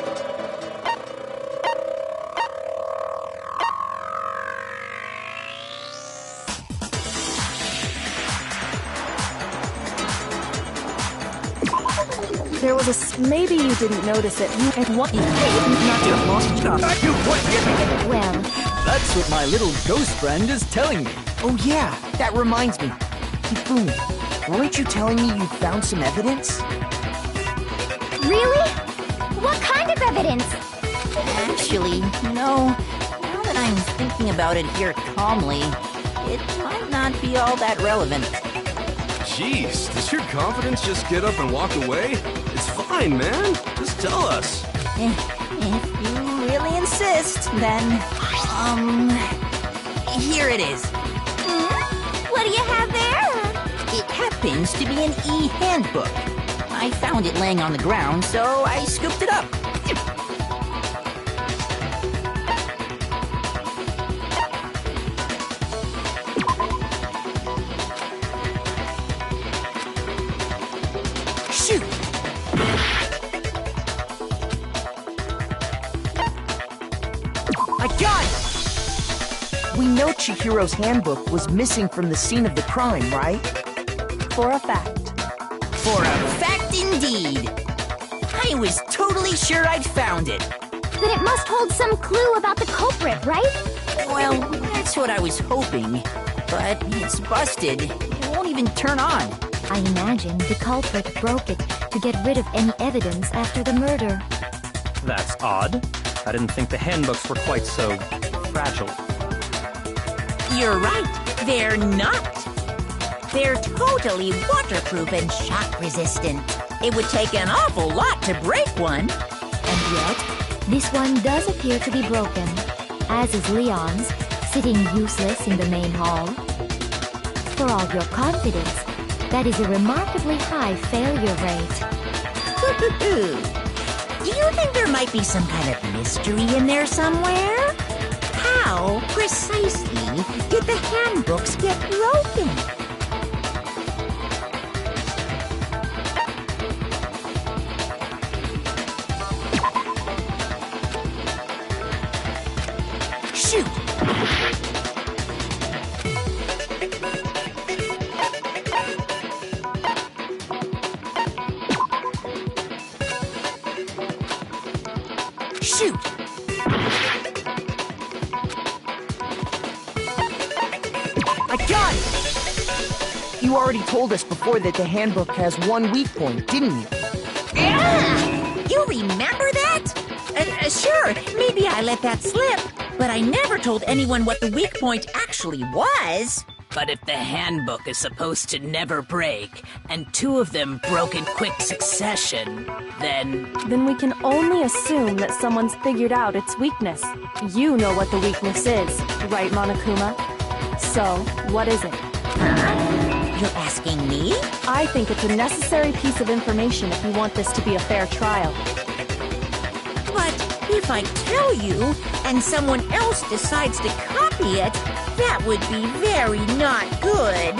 There was maybe you didn't notice it. What? Well, that's what my little ghost friend is telling me. Oh yeah, that reminds me. Hifumi, weren't you telling me you found some evidence? Really? What kind of evidence? Actually, now that I'm thinking about it here calmly, it might not be all that relevant. Jeez, does your confidence just get up and walk away? It's fine, man. Just tell us. If you really insist, then, here it is. What do you have there? It happens to be an e-handbook. I found it laying on the ground, so I scooped it up. Shoot! I got it! We know Chihiro's handbook was missing from the scene of the crime, right? for a fact. For a fact indeed. I was totally sure I'd found it. Then it must hold some clue about the culprit, right? Well, that's what I was hoping. But it's busted. It won't even turn on. I imagine the culprit broke it to get rid of any evidence after the murder. That's odd. I didn't think the handbooks were quite so fragile. You're right. They're not. They're totally waterproof and shock resistant. It would take an awful lot to break one. And yet, this one does appear to be broken, as is Leon's, sitting useless in the main hall. For all your confidence, that is a remarkably high failure rate. Do you think there might be some kind of mystery in there somewhere? How, precisely, did the handbooks get broken? Shoot! Shoot! I got it! You already told us before that the handbook has one weak point, didn't you? You remember that? Sure, maybe I let that slip, but I never told anyone what the weak point actually was. But if the handbook is supposed to never break, and two of them broke in quick succession, then... Then we can only assume that someone's figured out its weakness. You know what the weakness is, right, Monokuma? So, what is it? You're asking me? I think it's a necessary piece of information if you want this to be a fair trial. But if I tell you, and someone else decides to copy it, that would be very not good.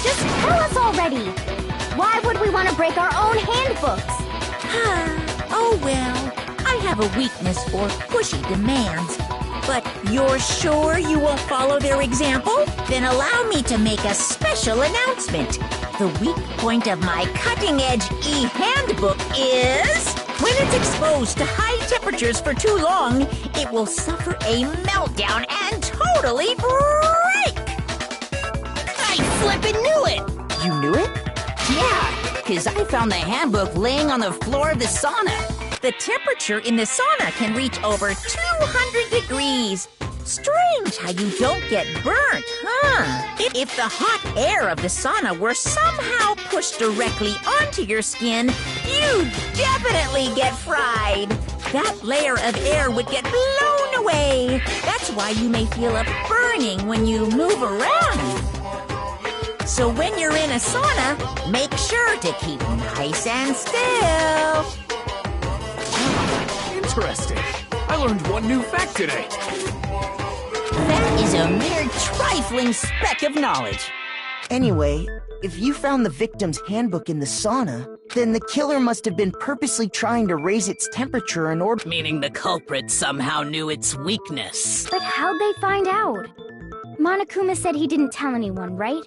Just tell us already! Why would we want to break our own handbooks? Oh well, I have a weakness for pushy demands. But you're sure you won't follow their example? Then allow me to make a special announcement. The weak point of my cutting-edge e-handbook is... when it's exposed to high temperatures for too long, it will suffer a meltdown and totally break! I flippin' knew it! You knew it? Yeah, because I found the handbook laying on the floor of the sauna. The temperature in the sauna can reach over 200 degrees. Strange how you don't get burnt, huh? If the hot air of the sauna were somehow pushed directly onto your skin, you'd definitely get fried. That layer of air would get blown away. That's why you may feel a burning when you move around. So when you're in a sauna, make sure to keep nice and still. Interesting. I learned one new fact today. That is a mere trifling speck of knowledge. Anyway, if you found the victim's handbook in the sauna, then the killer must have been purposely trying to raise its temperature in order... Meaning the culprit somehow knew its weakness. But how'd they find out? Monokuma said he didn't tell anyone, right?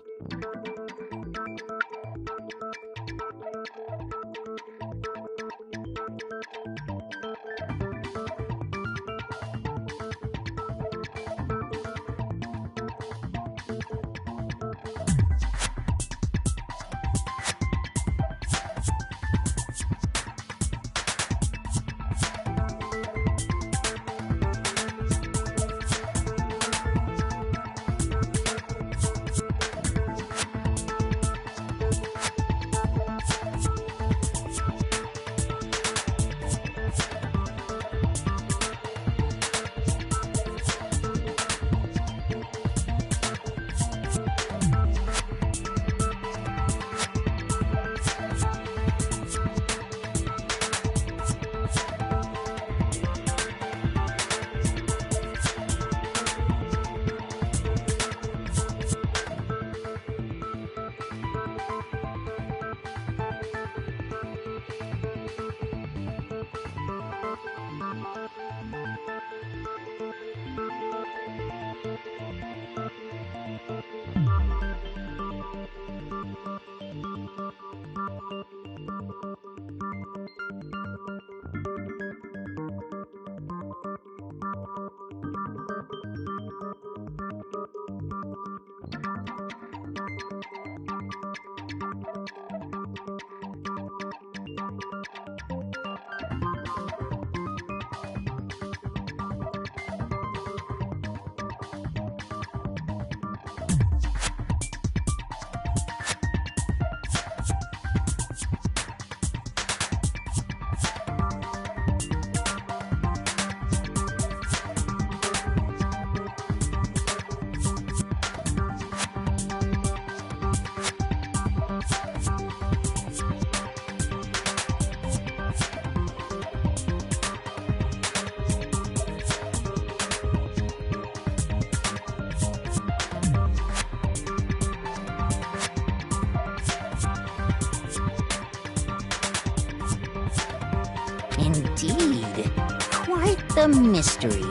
Indeed. Quite the mystery.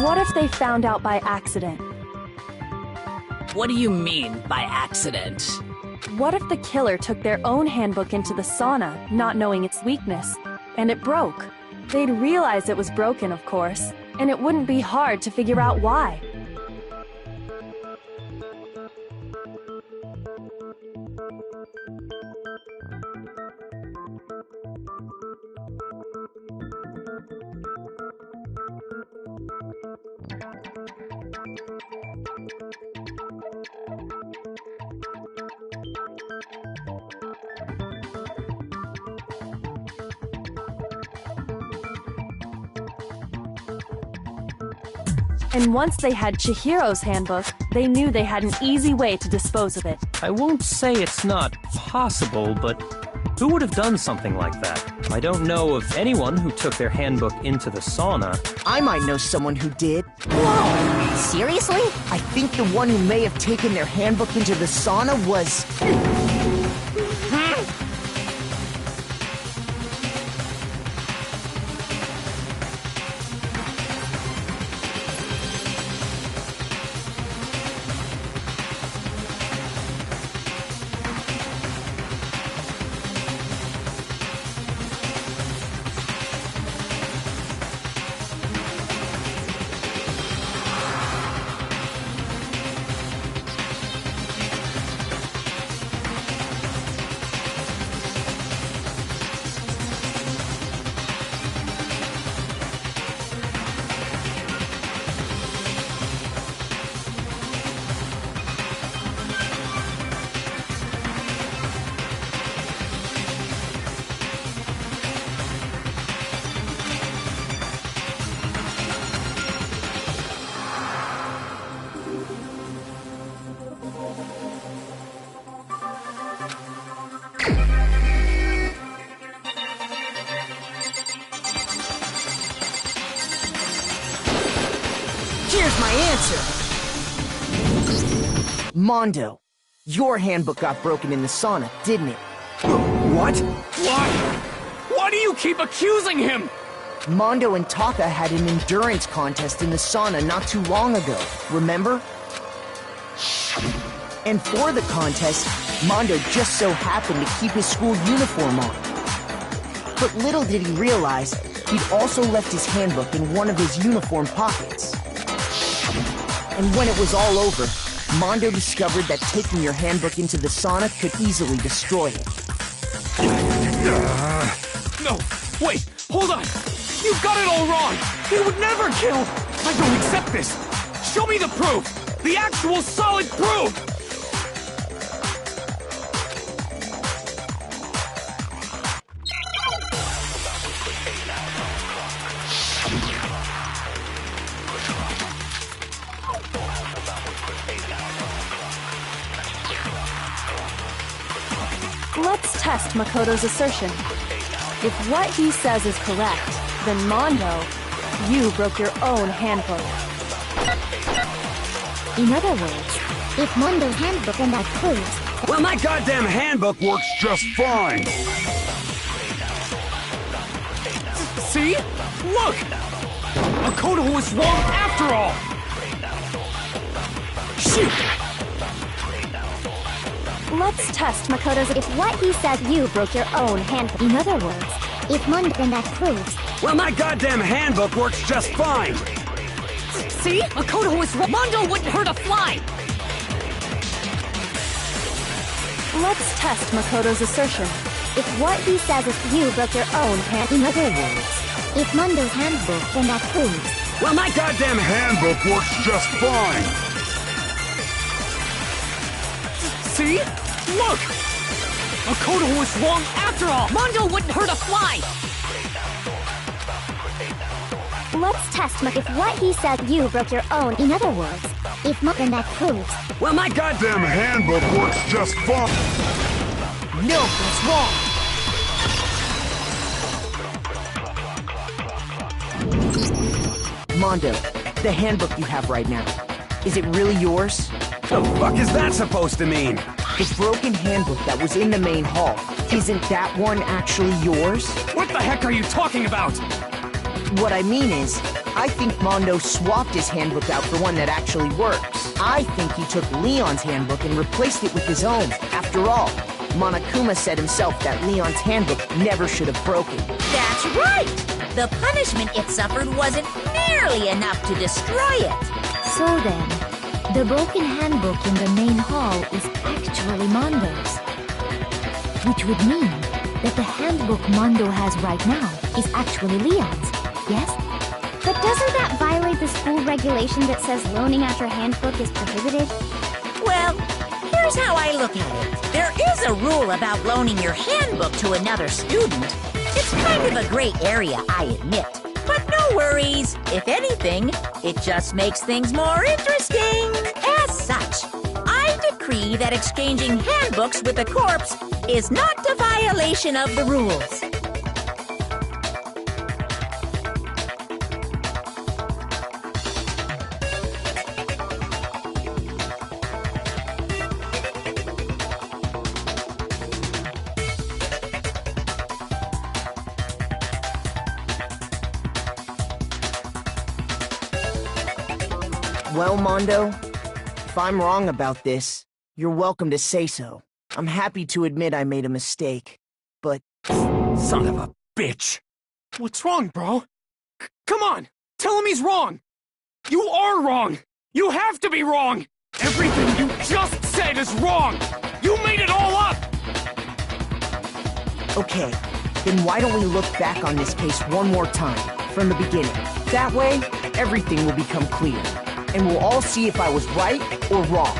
What if they found out by accident? What do you mean by accident? What if the killer took their own handbook into the sauna, not knowing its weakness, and it broke? They'd realize it was broken, of course, and it wouldn't be hard to figure out why. And once they had Chihiro's handbook, they knew they had an easy way to dispose of it. I won't say it's not possible, but who would have done something like that? I don't know of anyone who took their handbook into the sauna. I might know someone who did. Whoa! Seriously? I think the one who may have taken their handbook into the sauna was... Here's my answer! Mondo, your handbook got broken in the sauna, didn't it? What? Why? Why do you keep accusing him? Mondo and Taka had an endurance contest in the sauna not too long ago, remember? And for the contest, Mondo just so happened to keep his school uniform on. But little did he realize, he'd also left his handbook in one of his uniform pockets. And when it was all over, Mondo discovered that taking your handbook into the sauna could easily destroy it. No, wait, hold on! You've got it all wrong! He would never kill! I don't accept this! Show me the proof! The actual solid proof! Let's test Makoto's assertion. If what he says is correct, then Mondo, you broke your own handbook. In other words, if Mondo's handbook and that proves... Well, my goddamn handbook works just fine! See? Look! Makoto was wrong after all! Shoot! Let's test Makoto's... If what he says you broke your own handbook. In other words, if Mondo and that proves... Well, my goddamn handbook works just fine! See? Makoto was wrong. Mondo wouldn't hurt a fly! Let's test Makoto's assertion. If what he says is you broke your own hand... In other words, if Mondo's handbook and that proves... Well, my goddamn handbook works just fine! See? Look! Makoto was wrong after all! Mondo wouldn't hurt a fly! Let's test if what he said you broke your own. In other words, if Mondo and that proves... Well, my goddamn handbook works just fine! No, that's wrong! Mondo, the handbook you have right now, is it really yours? The fuck is that supposed to mean? The broken handbook that was in the main hall, isn't that one actually yours? What the heck are you talking about? What I mean is, I think Mondo swapped his handbook out for one that actually works. I think he took Leon's handbook and replaced it with his own. After all, Monokuma said himself that Leon's handbook never should have broken. That's right! The punishment it suffered wasn't nearly enough to destroy it. So then, the broken handbook in the main hall is actually Mondo's. Which would mean that the handbook Mondo has right now is actually Leon's, yes? But doesn't that violate the school regulation that says loaning out your handbook is prohibited? Well, here's how I look at it. There is a rule about loaning your handbook to another student. It's kind of a gray area, I admit. But no worries. If anything, it just makes things more interesting. As such, I decree that exchanging handbooks with a corpse is not a violation of the rules. Well, Mondo, if I'm wrong about this, you're welcome to say so. I'm happy to admit I made a mistake, but... Son of a bitch! What's wrong, bro? Come on! Tell him he's wrong! You are wrong! You have to be wrong! Everything you just said is wrong! You made it all up! Okay, then why don't we look back on this case one more time, from the beginning? That way, everything will become clear. And we'll all see if I was right or wrong.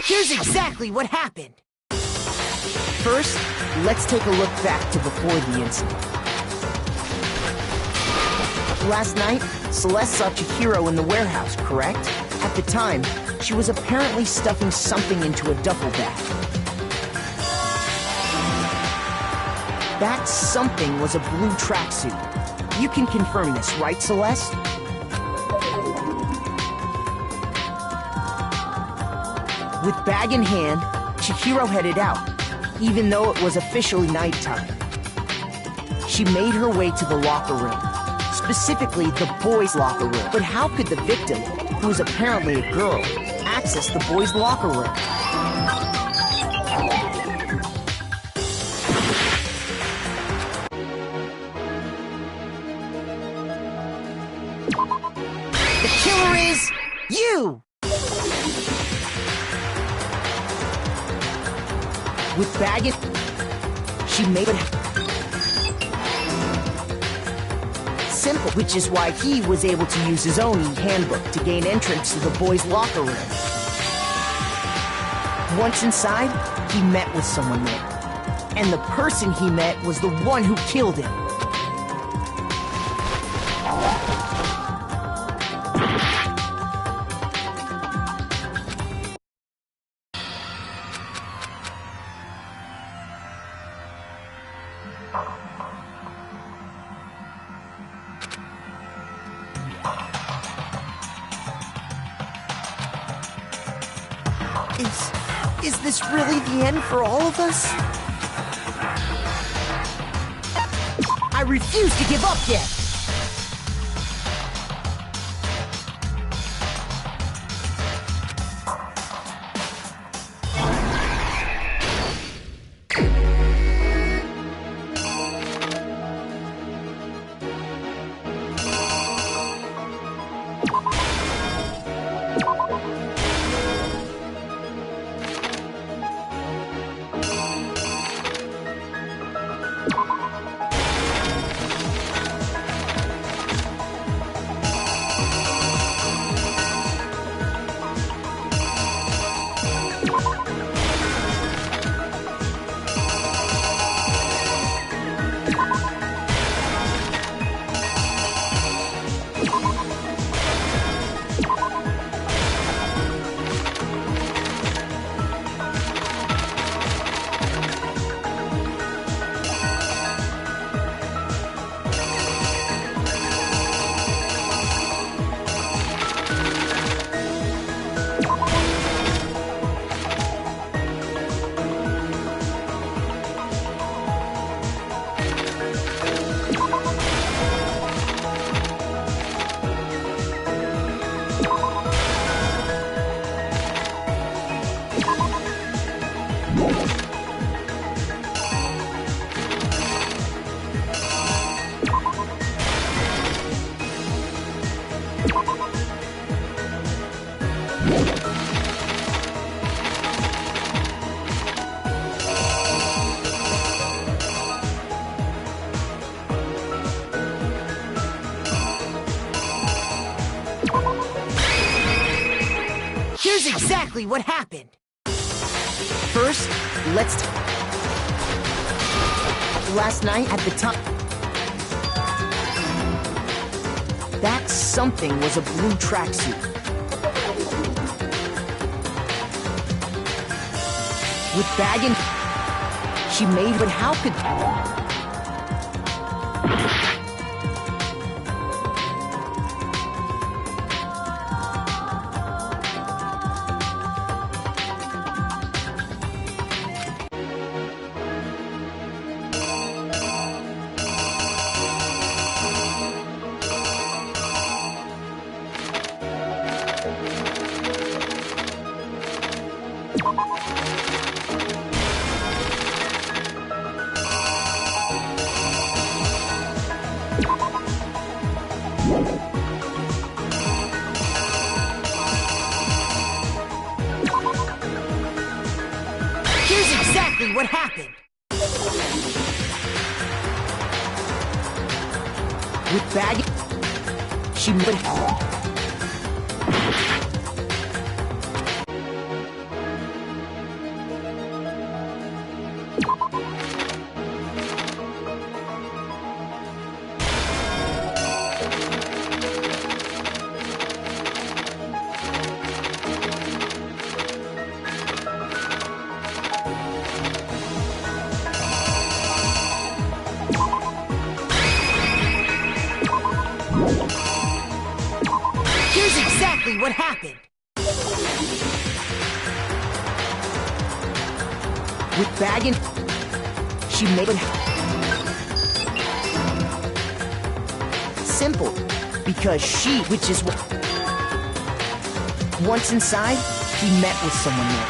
Here's exactly what happened. First, let's take a look back to before the incident. Last night, Celeste saw Chihiro in the warehouse, correct? At the time, she was apparently stuffing something into a duffel bag. That something was a blue tracksuit. You can confirm this, right, Celeste? With bag in hand, Chihiro headed out, even though it was officially nighttime. She made her way to the locker room, specifically the boys' locker room. But how could the victim, who was apparently a girl, access the boys' locker room? The killer is you! With baggage, she made it simple, which is why he was able to use his own handbook to gain entrance to the boys' locker room. Once inside, he met with someone there, and the person he met was the one who killed him. Is this really the end for all of us? I refuse to give up yet! exactly what happened. First, last night at the time, that something was a blue tracksuit. With bag and she made, but how could... What happened? With bag, she made. What happened? With bag and she made it simple because which is what once inside, he met with someone there,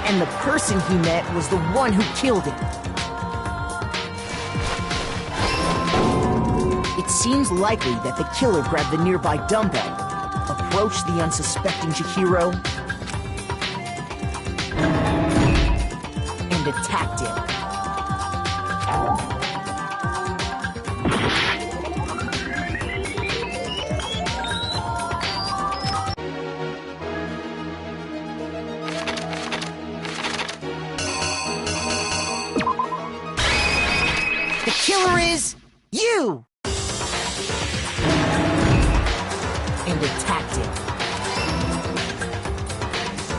and the person he met was the one who killed him. It seems likely that the killer grabbed the nearby dumbbell, approached the unsuspecting Chihiro, and attacked him. The killer is you! And attacked him.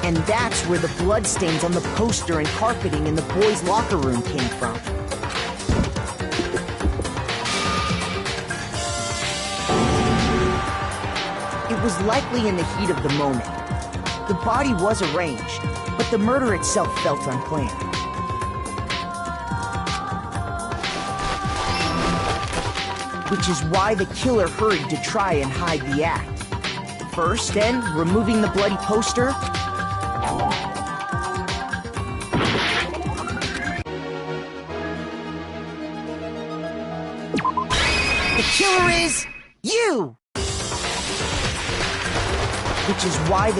And that's where the bloodstains on the poster and carpeting in the boys' locker room came from. It was likely in the heat of the moment. The body was arranged, but the murder itself felt unplanned. Which is why the killer hurried to try and hide the act. First, then, removing the bloody poster. The killer is you! Which is why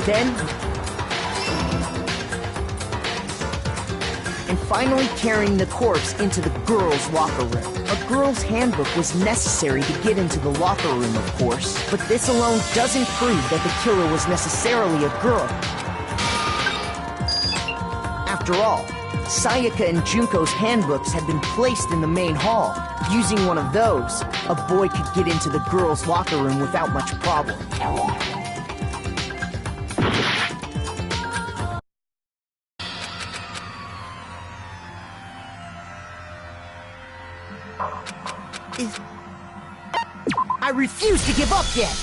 and finally carrying the corpse into the girls' locker room. A girl's handbook was necessary to get into the locker room, of course, but this alone doesn't prove that the killer was necessarily a girl. After all, Sayaka and Junko's handbooks had been placed in the main hall. Using one of those, a boy could get into the girls' locker room without much problem. I refuse to give up yet!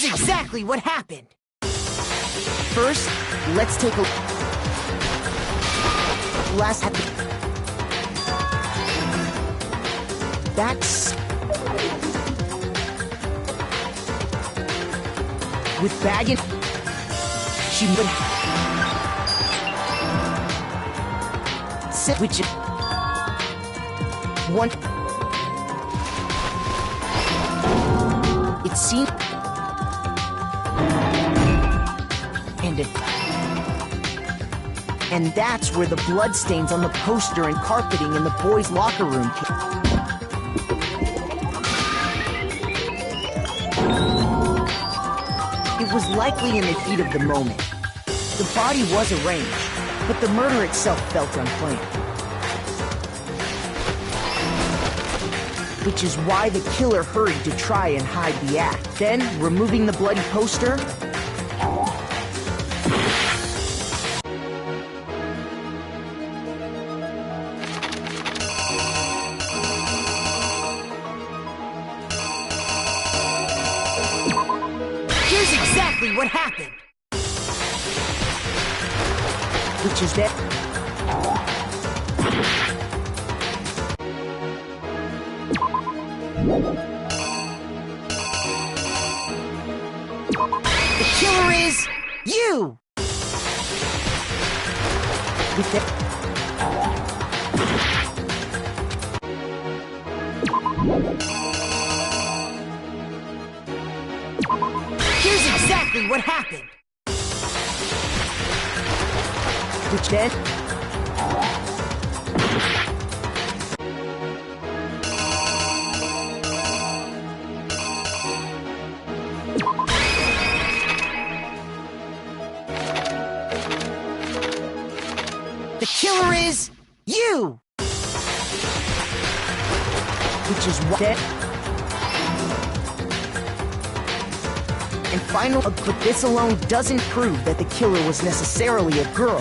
Here's exactly what happened. First, let's take a last at that's with bag and she would sit which one it seemed and that's where the bloodstains on the poster and carpeting in the boys' locker room came. It was likely in the heat of the moment. The body was arranged, but the murder itself felt unplanned. Which is why the killer hurried to try and hide the act. Then, removing the bloody poster, what happened? Which is that the killer is you! With that exactly what happened. Which then the killer is you. Which is what then and final, but this alone doesn't prove that the killer was necessarily a girl.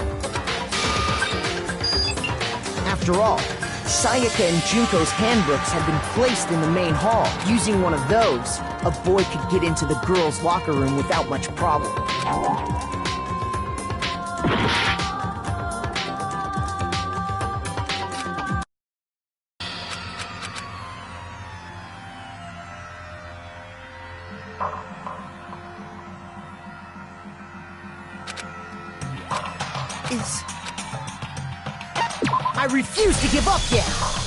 After all, Sayaka and Junko's handbooks had been placed in the main hall. Using one of those, a boy could get into the girls' locker room without much problem. I refuse to give up yet!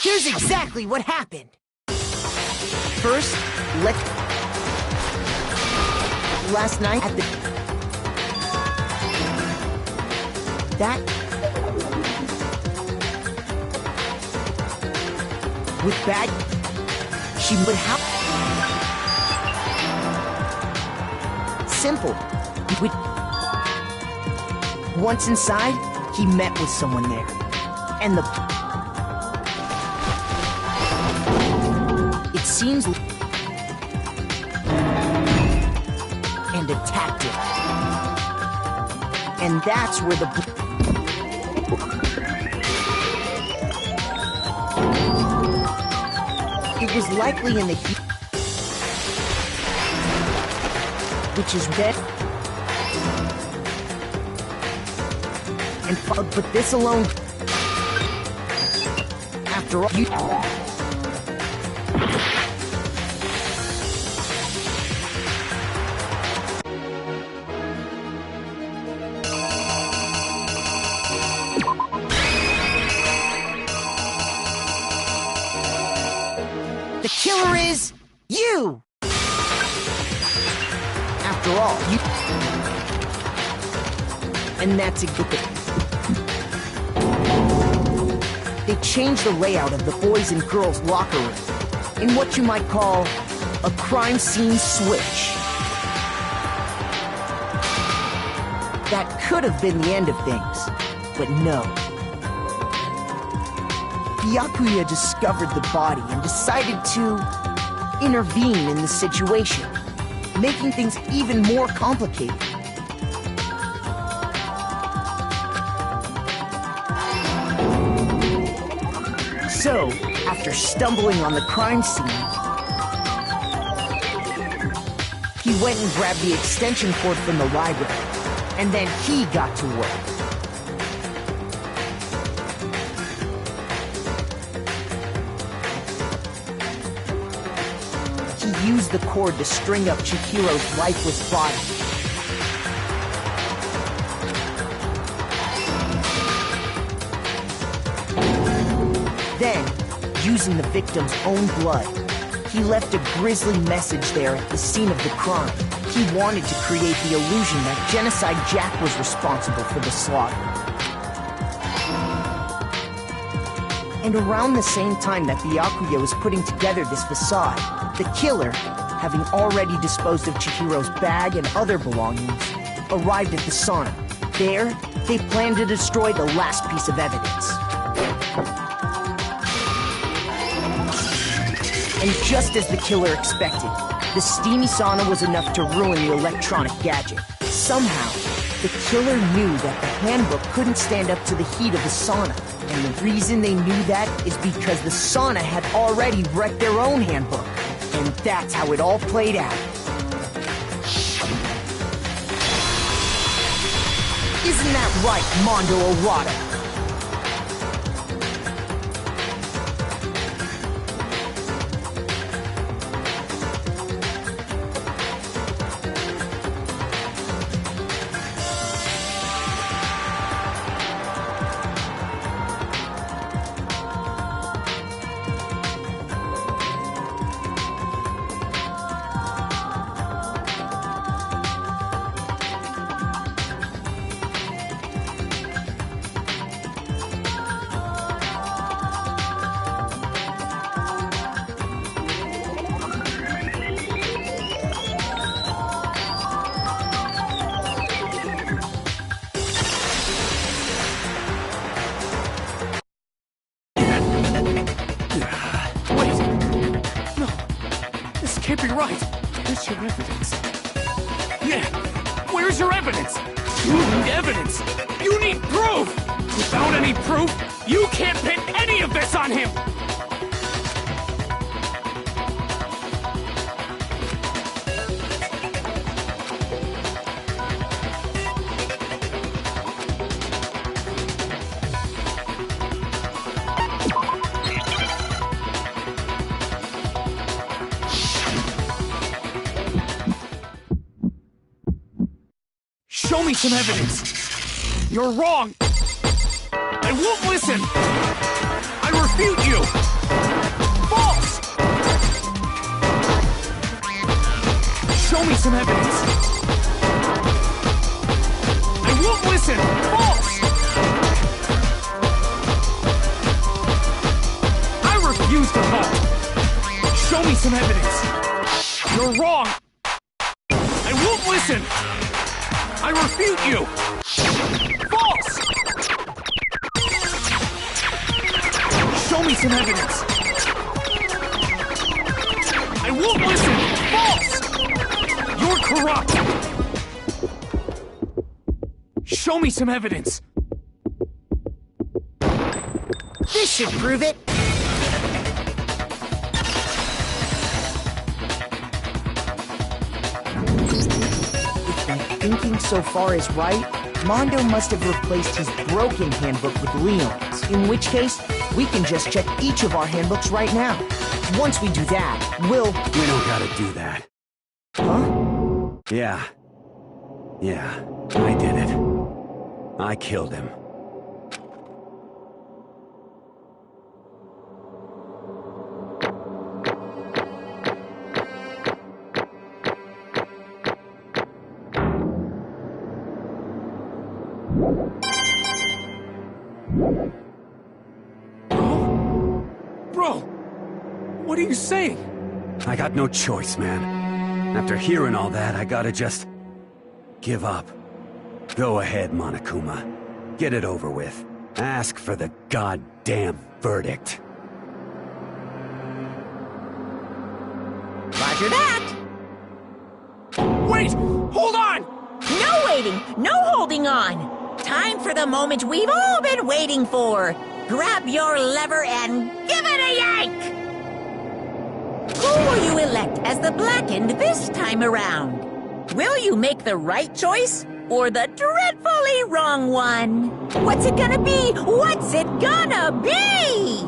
Here's exactly what happened. First, last night at the... That... With bad... She would have... Simple. Once inside, he met with someone there. And the... It seems... And attacked it. And that's where the... It was likely in the heat... Which is dead. And but this alone... After all, you... The killer is you! After all, you... And that's a good thing. They changed the layout of the boys' and girls' locker room in what you might call a crime scene switch. That could have been the end of things, but no. Byakuya discovered the body and decided to intervene in the situation, making things even more complicated. So, after stumbling on the crime scene, he went and grabbed the extension cord from the library, and then he got to work. used the cord to string up Chihiro's lifeless body. Then, using the victim's own blood, he left a grisly message there at the scene of the crime. He wanted to create the illusion that Genocide Jack was responsible for the slaughter. And around the same time that Byakuya was putting together this facade, the killer, having already disposed of Chihiro's bag and other belongings, arrived at the sauna. There, they planned to destroy the last piece of evidence. And just as the killer expected, the steamy sauna was enough to ruin the electronic gadget. Somehow, the killer knew that the handbook couldn't stand up to the heat of the sauna. And the reason they knew that is because the sauna had already wrecked their own handbook. And that's how it all played out. Isn't that right, Mondo Arata? Can't be right. Where's your evidence? Yeah, where's your evidence? You need evidence. You need proof. Without any proof, you can't pin any of this on him. Show me some evidence! You're wrong! I won't listen! I refute you! False! Show me some evidence! I won't listen! False! I refuse to talk! Show me some evidence! You're wrong! I won't listen! I refute you! False! Show me some evidence! I won't listen! False! You're corrupt! Show me some evidence! This should prove it! Thinking so far is right, Mondo must have replaced his broken handbook with Leon's. In which case, we can just check each of our handbooks right now. Once we do that, we'll... We don't gotta do that. Huh? Yeah. Yeah, I did it. I killed him. Bro, what are you saying? I got no choice, man. After hearing all that, I gotta just... give up. Go ahead, Monokuma. Get it over with. Ask for the goddamn verdict. Roger that! Wait! Hold on! No waiting! No holding on! Time for the moment we've all been waiting for! Grab your lever and give it a yank! Who will you elect as the Blackened this time around? Will you make the right choice or the dreadfully wrong one? What's it gonna be? What's it gonna be?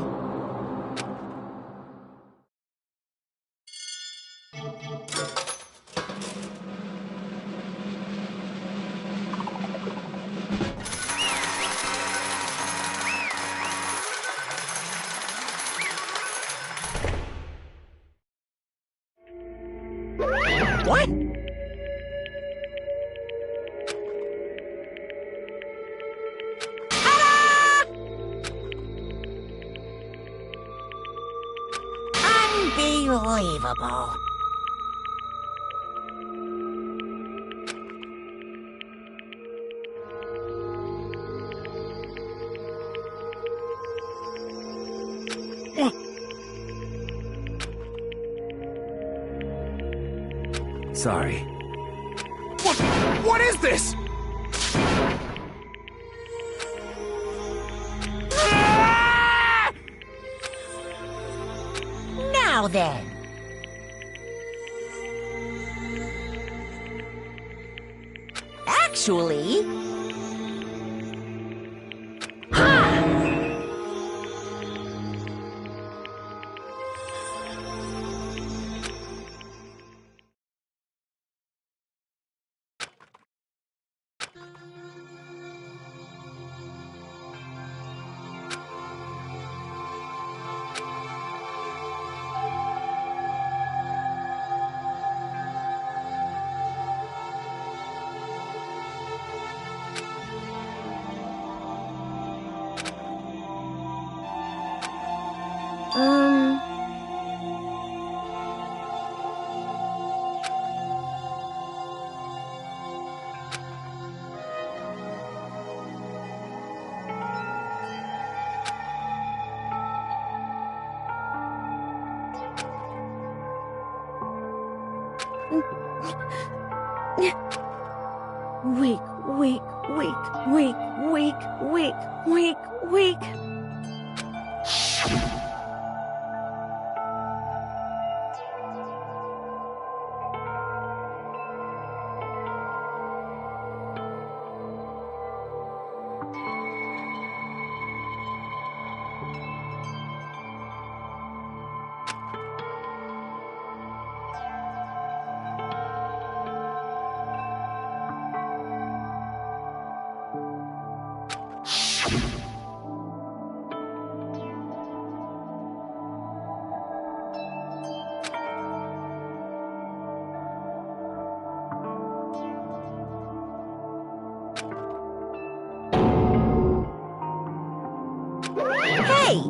Unbelievable. Sorry. What is this? Now then. Actually... Weak. Hey,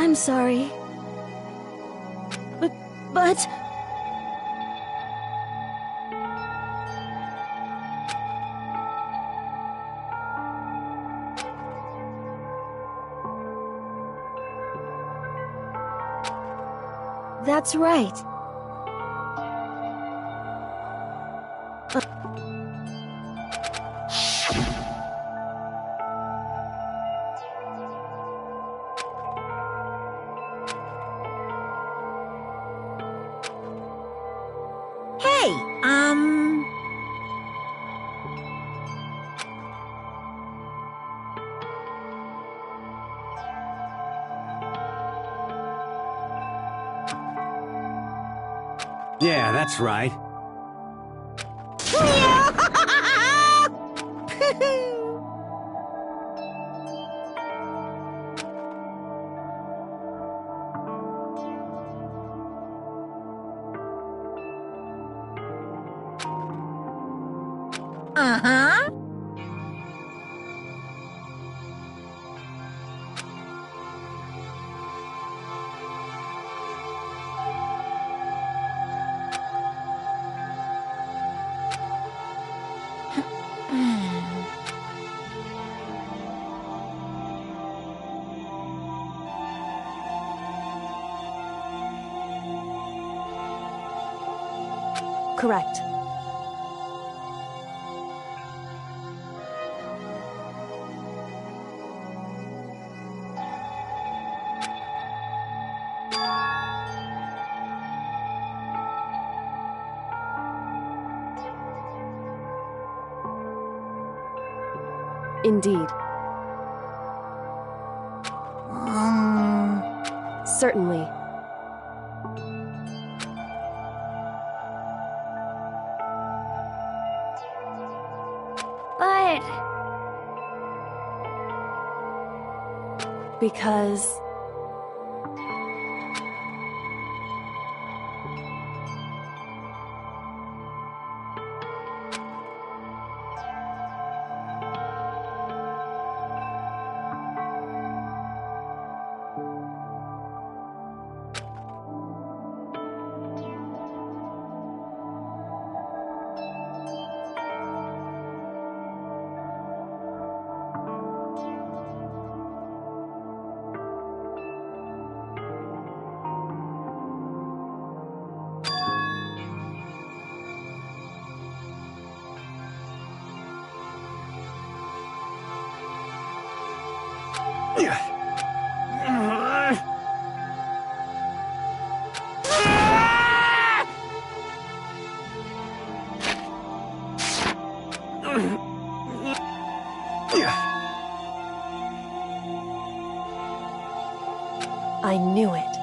I'm sorry. But... That's right. hey, Yeah, that's right. Uh-huh. Correct. Indeed. Certainly. But... Because... I knew it.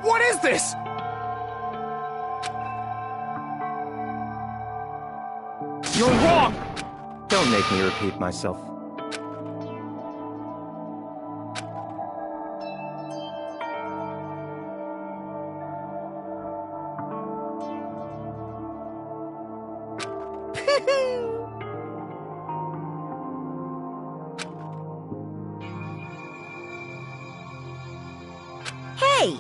What is this? You're wrong! Don't make me repeat myself. Hey,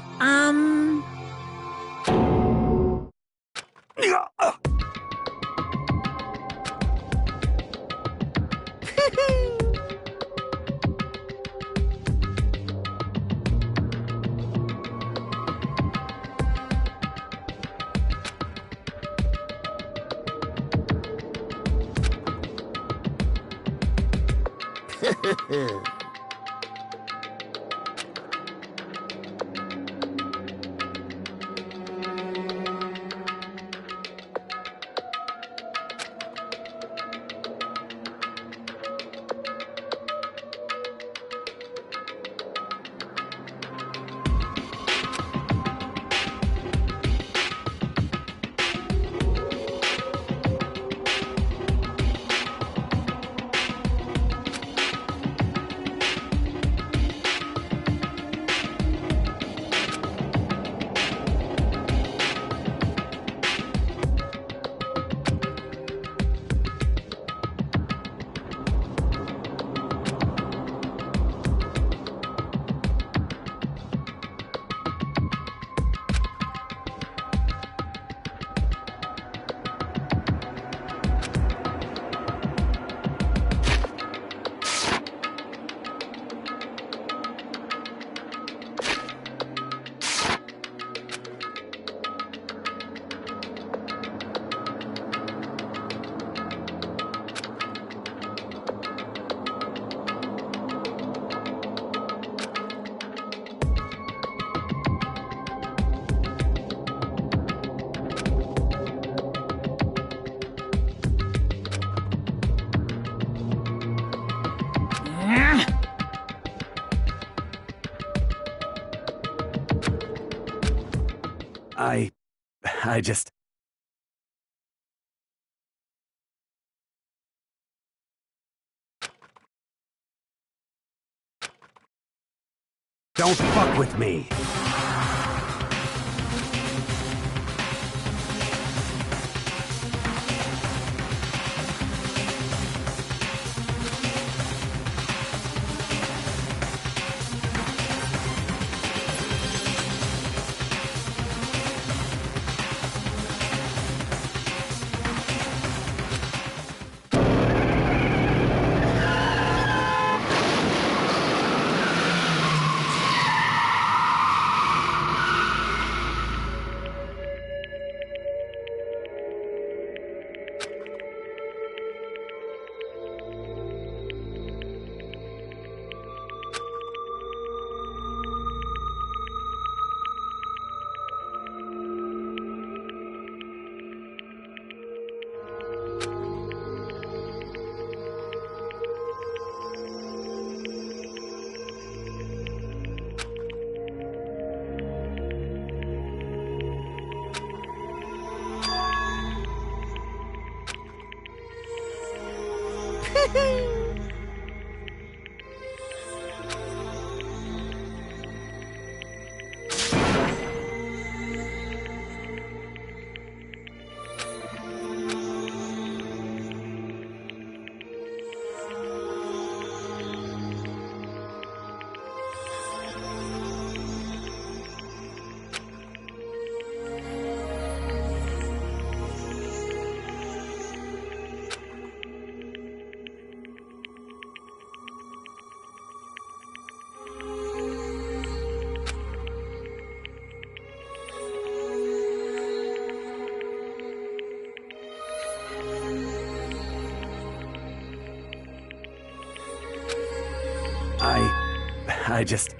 I just... Don't fuck with me! I just...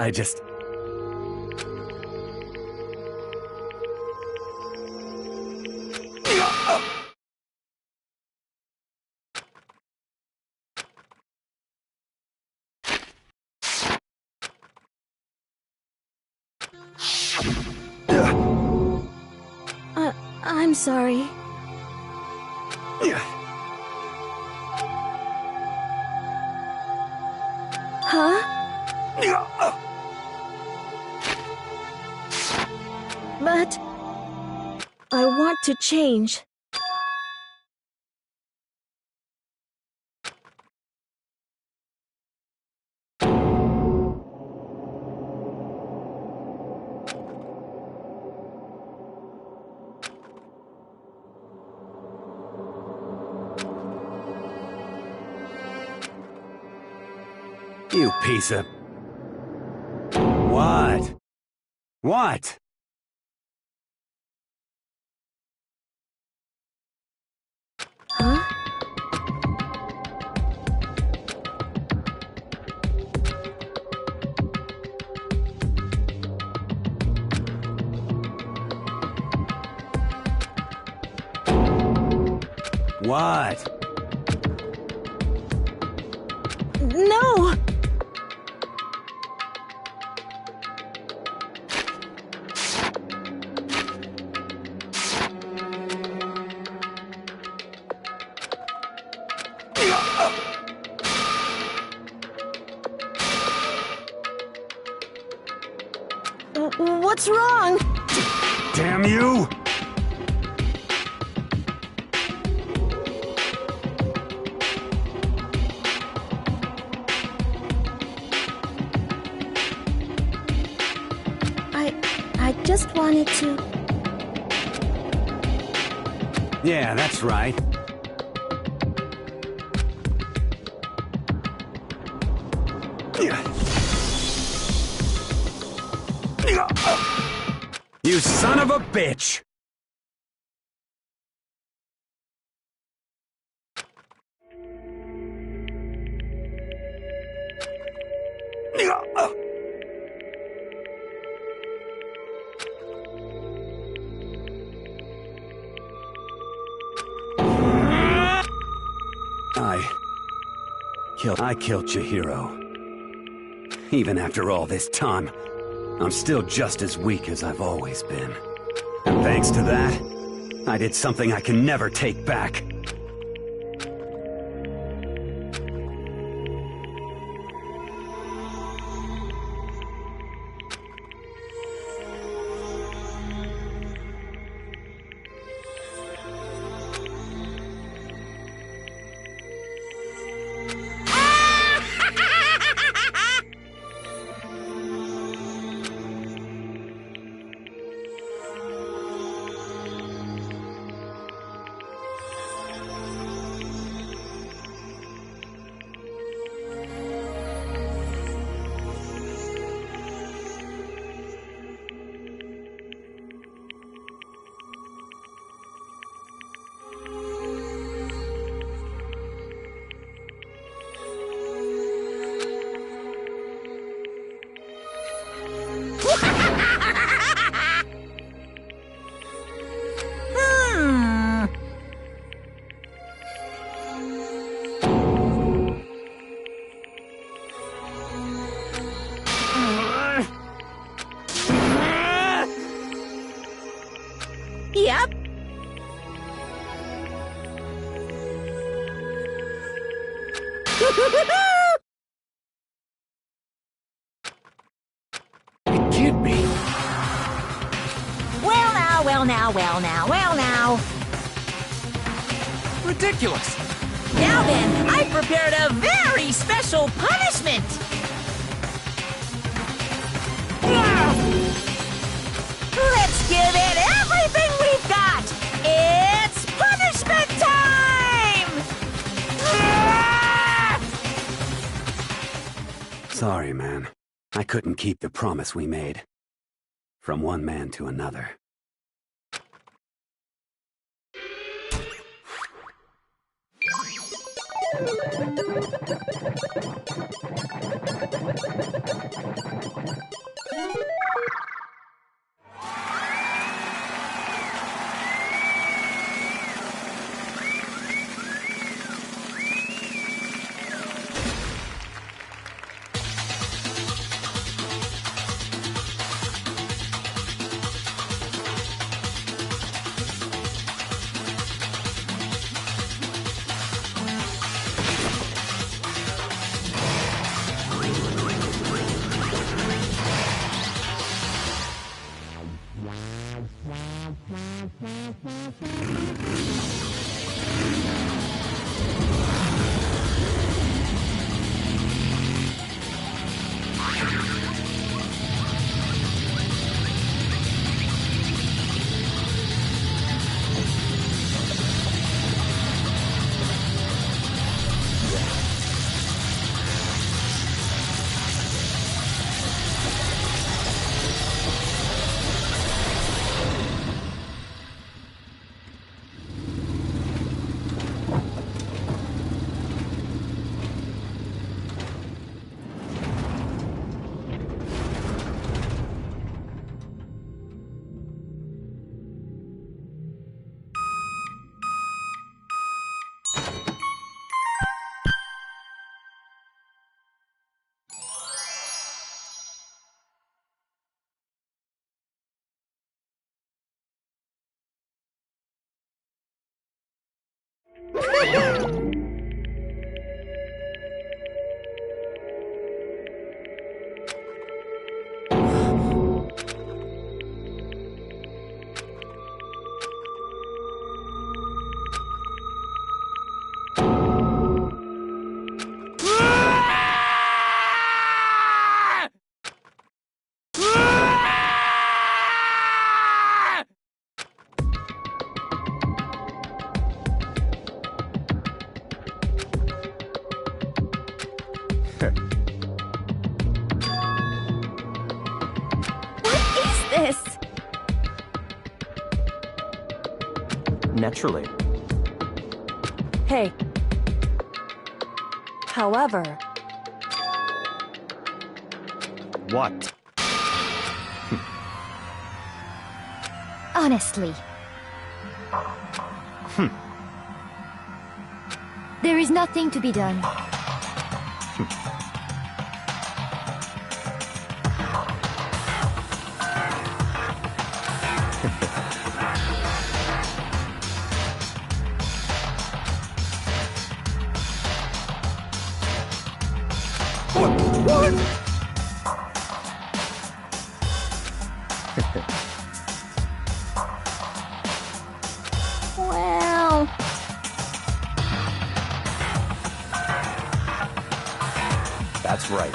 I just... I'm sorry. Huh? But I want to change. You piece of... What? What? Huh? What? No! What's wrong? Damn you! I just wanted to... Yeah, that's right. You son of a bitch! I killed Chihiro. Even after all this time, I'm still just as weak as I've always been. And thanks to that, I did something I can never take back. Yep. It can't be. Well now. Ridiculous. Now then, I prepared a very special punishment. Let's give it everything we've got. It's punishment time! Sorry, man. I couldn't keep the promise we made. From one man to another. Naturally. Hey. However... What? Honestly. There is nothing to be done. What? Well... That's right.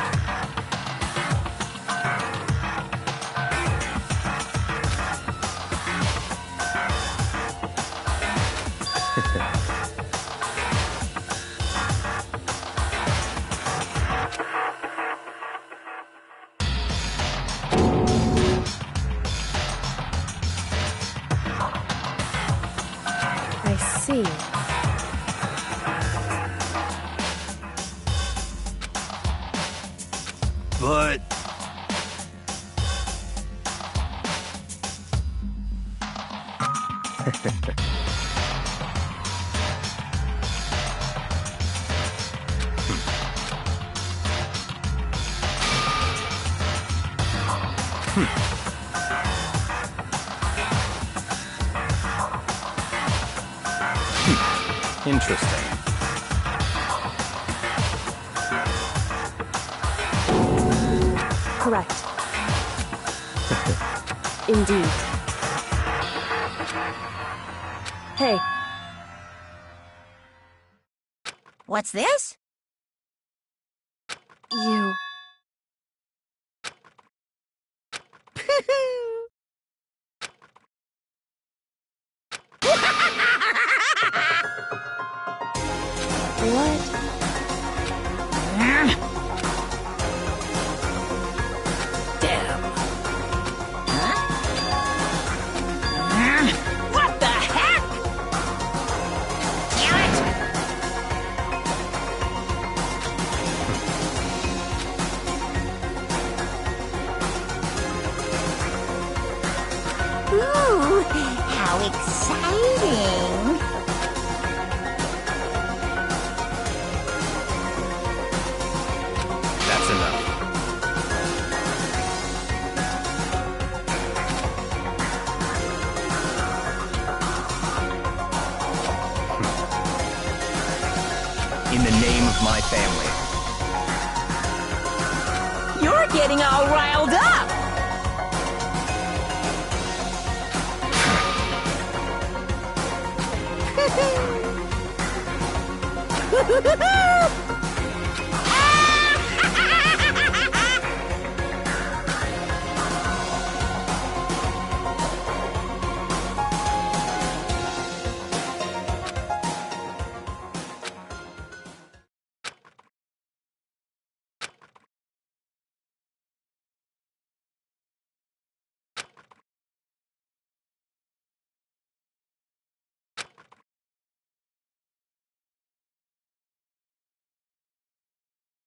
I see. But... Interesting. Correct. Indeed. Hey. What's this? You... What? Damn. What the heck? Damn it! Ooh, how exciting! That's enough. In the name of my family. You're getting all riled up!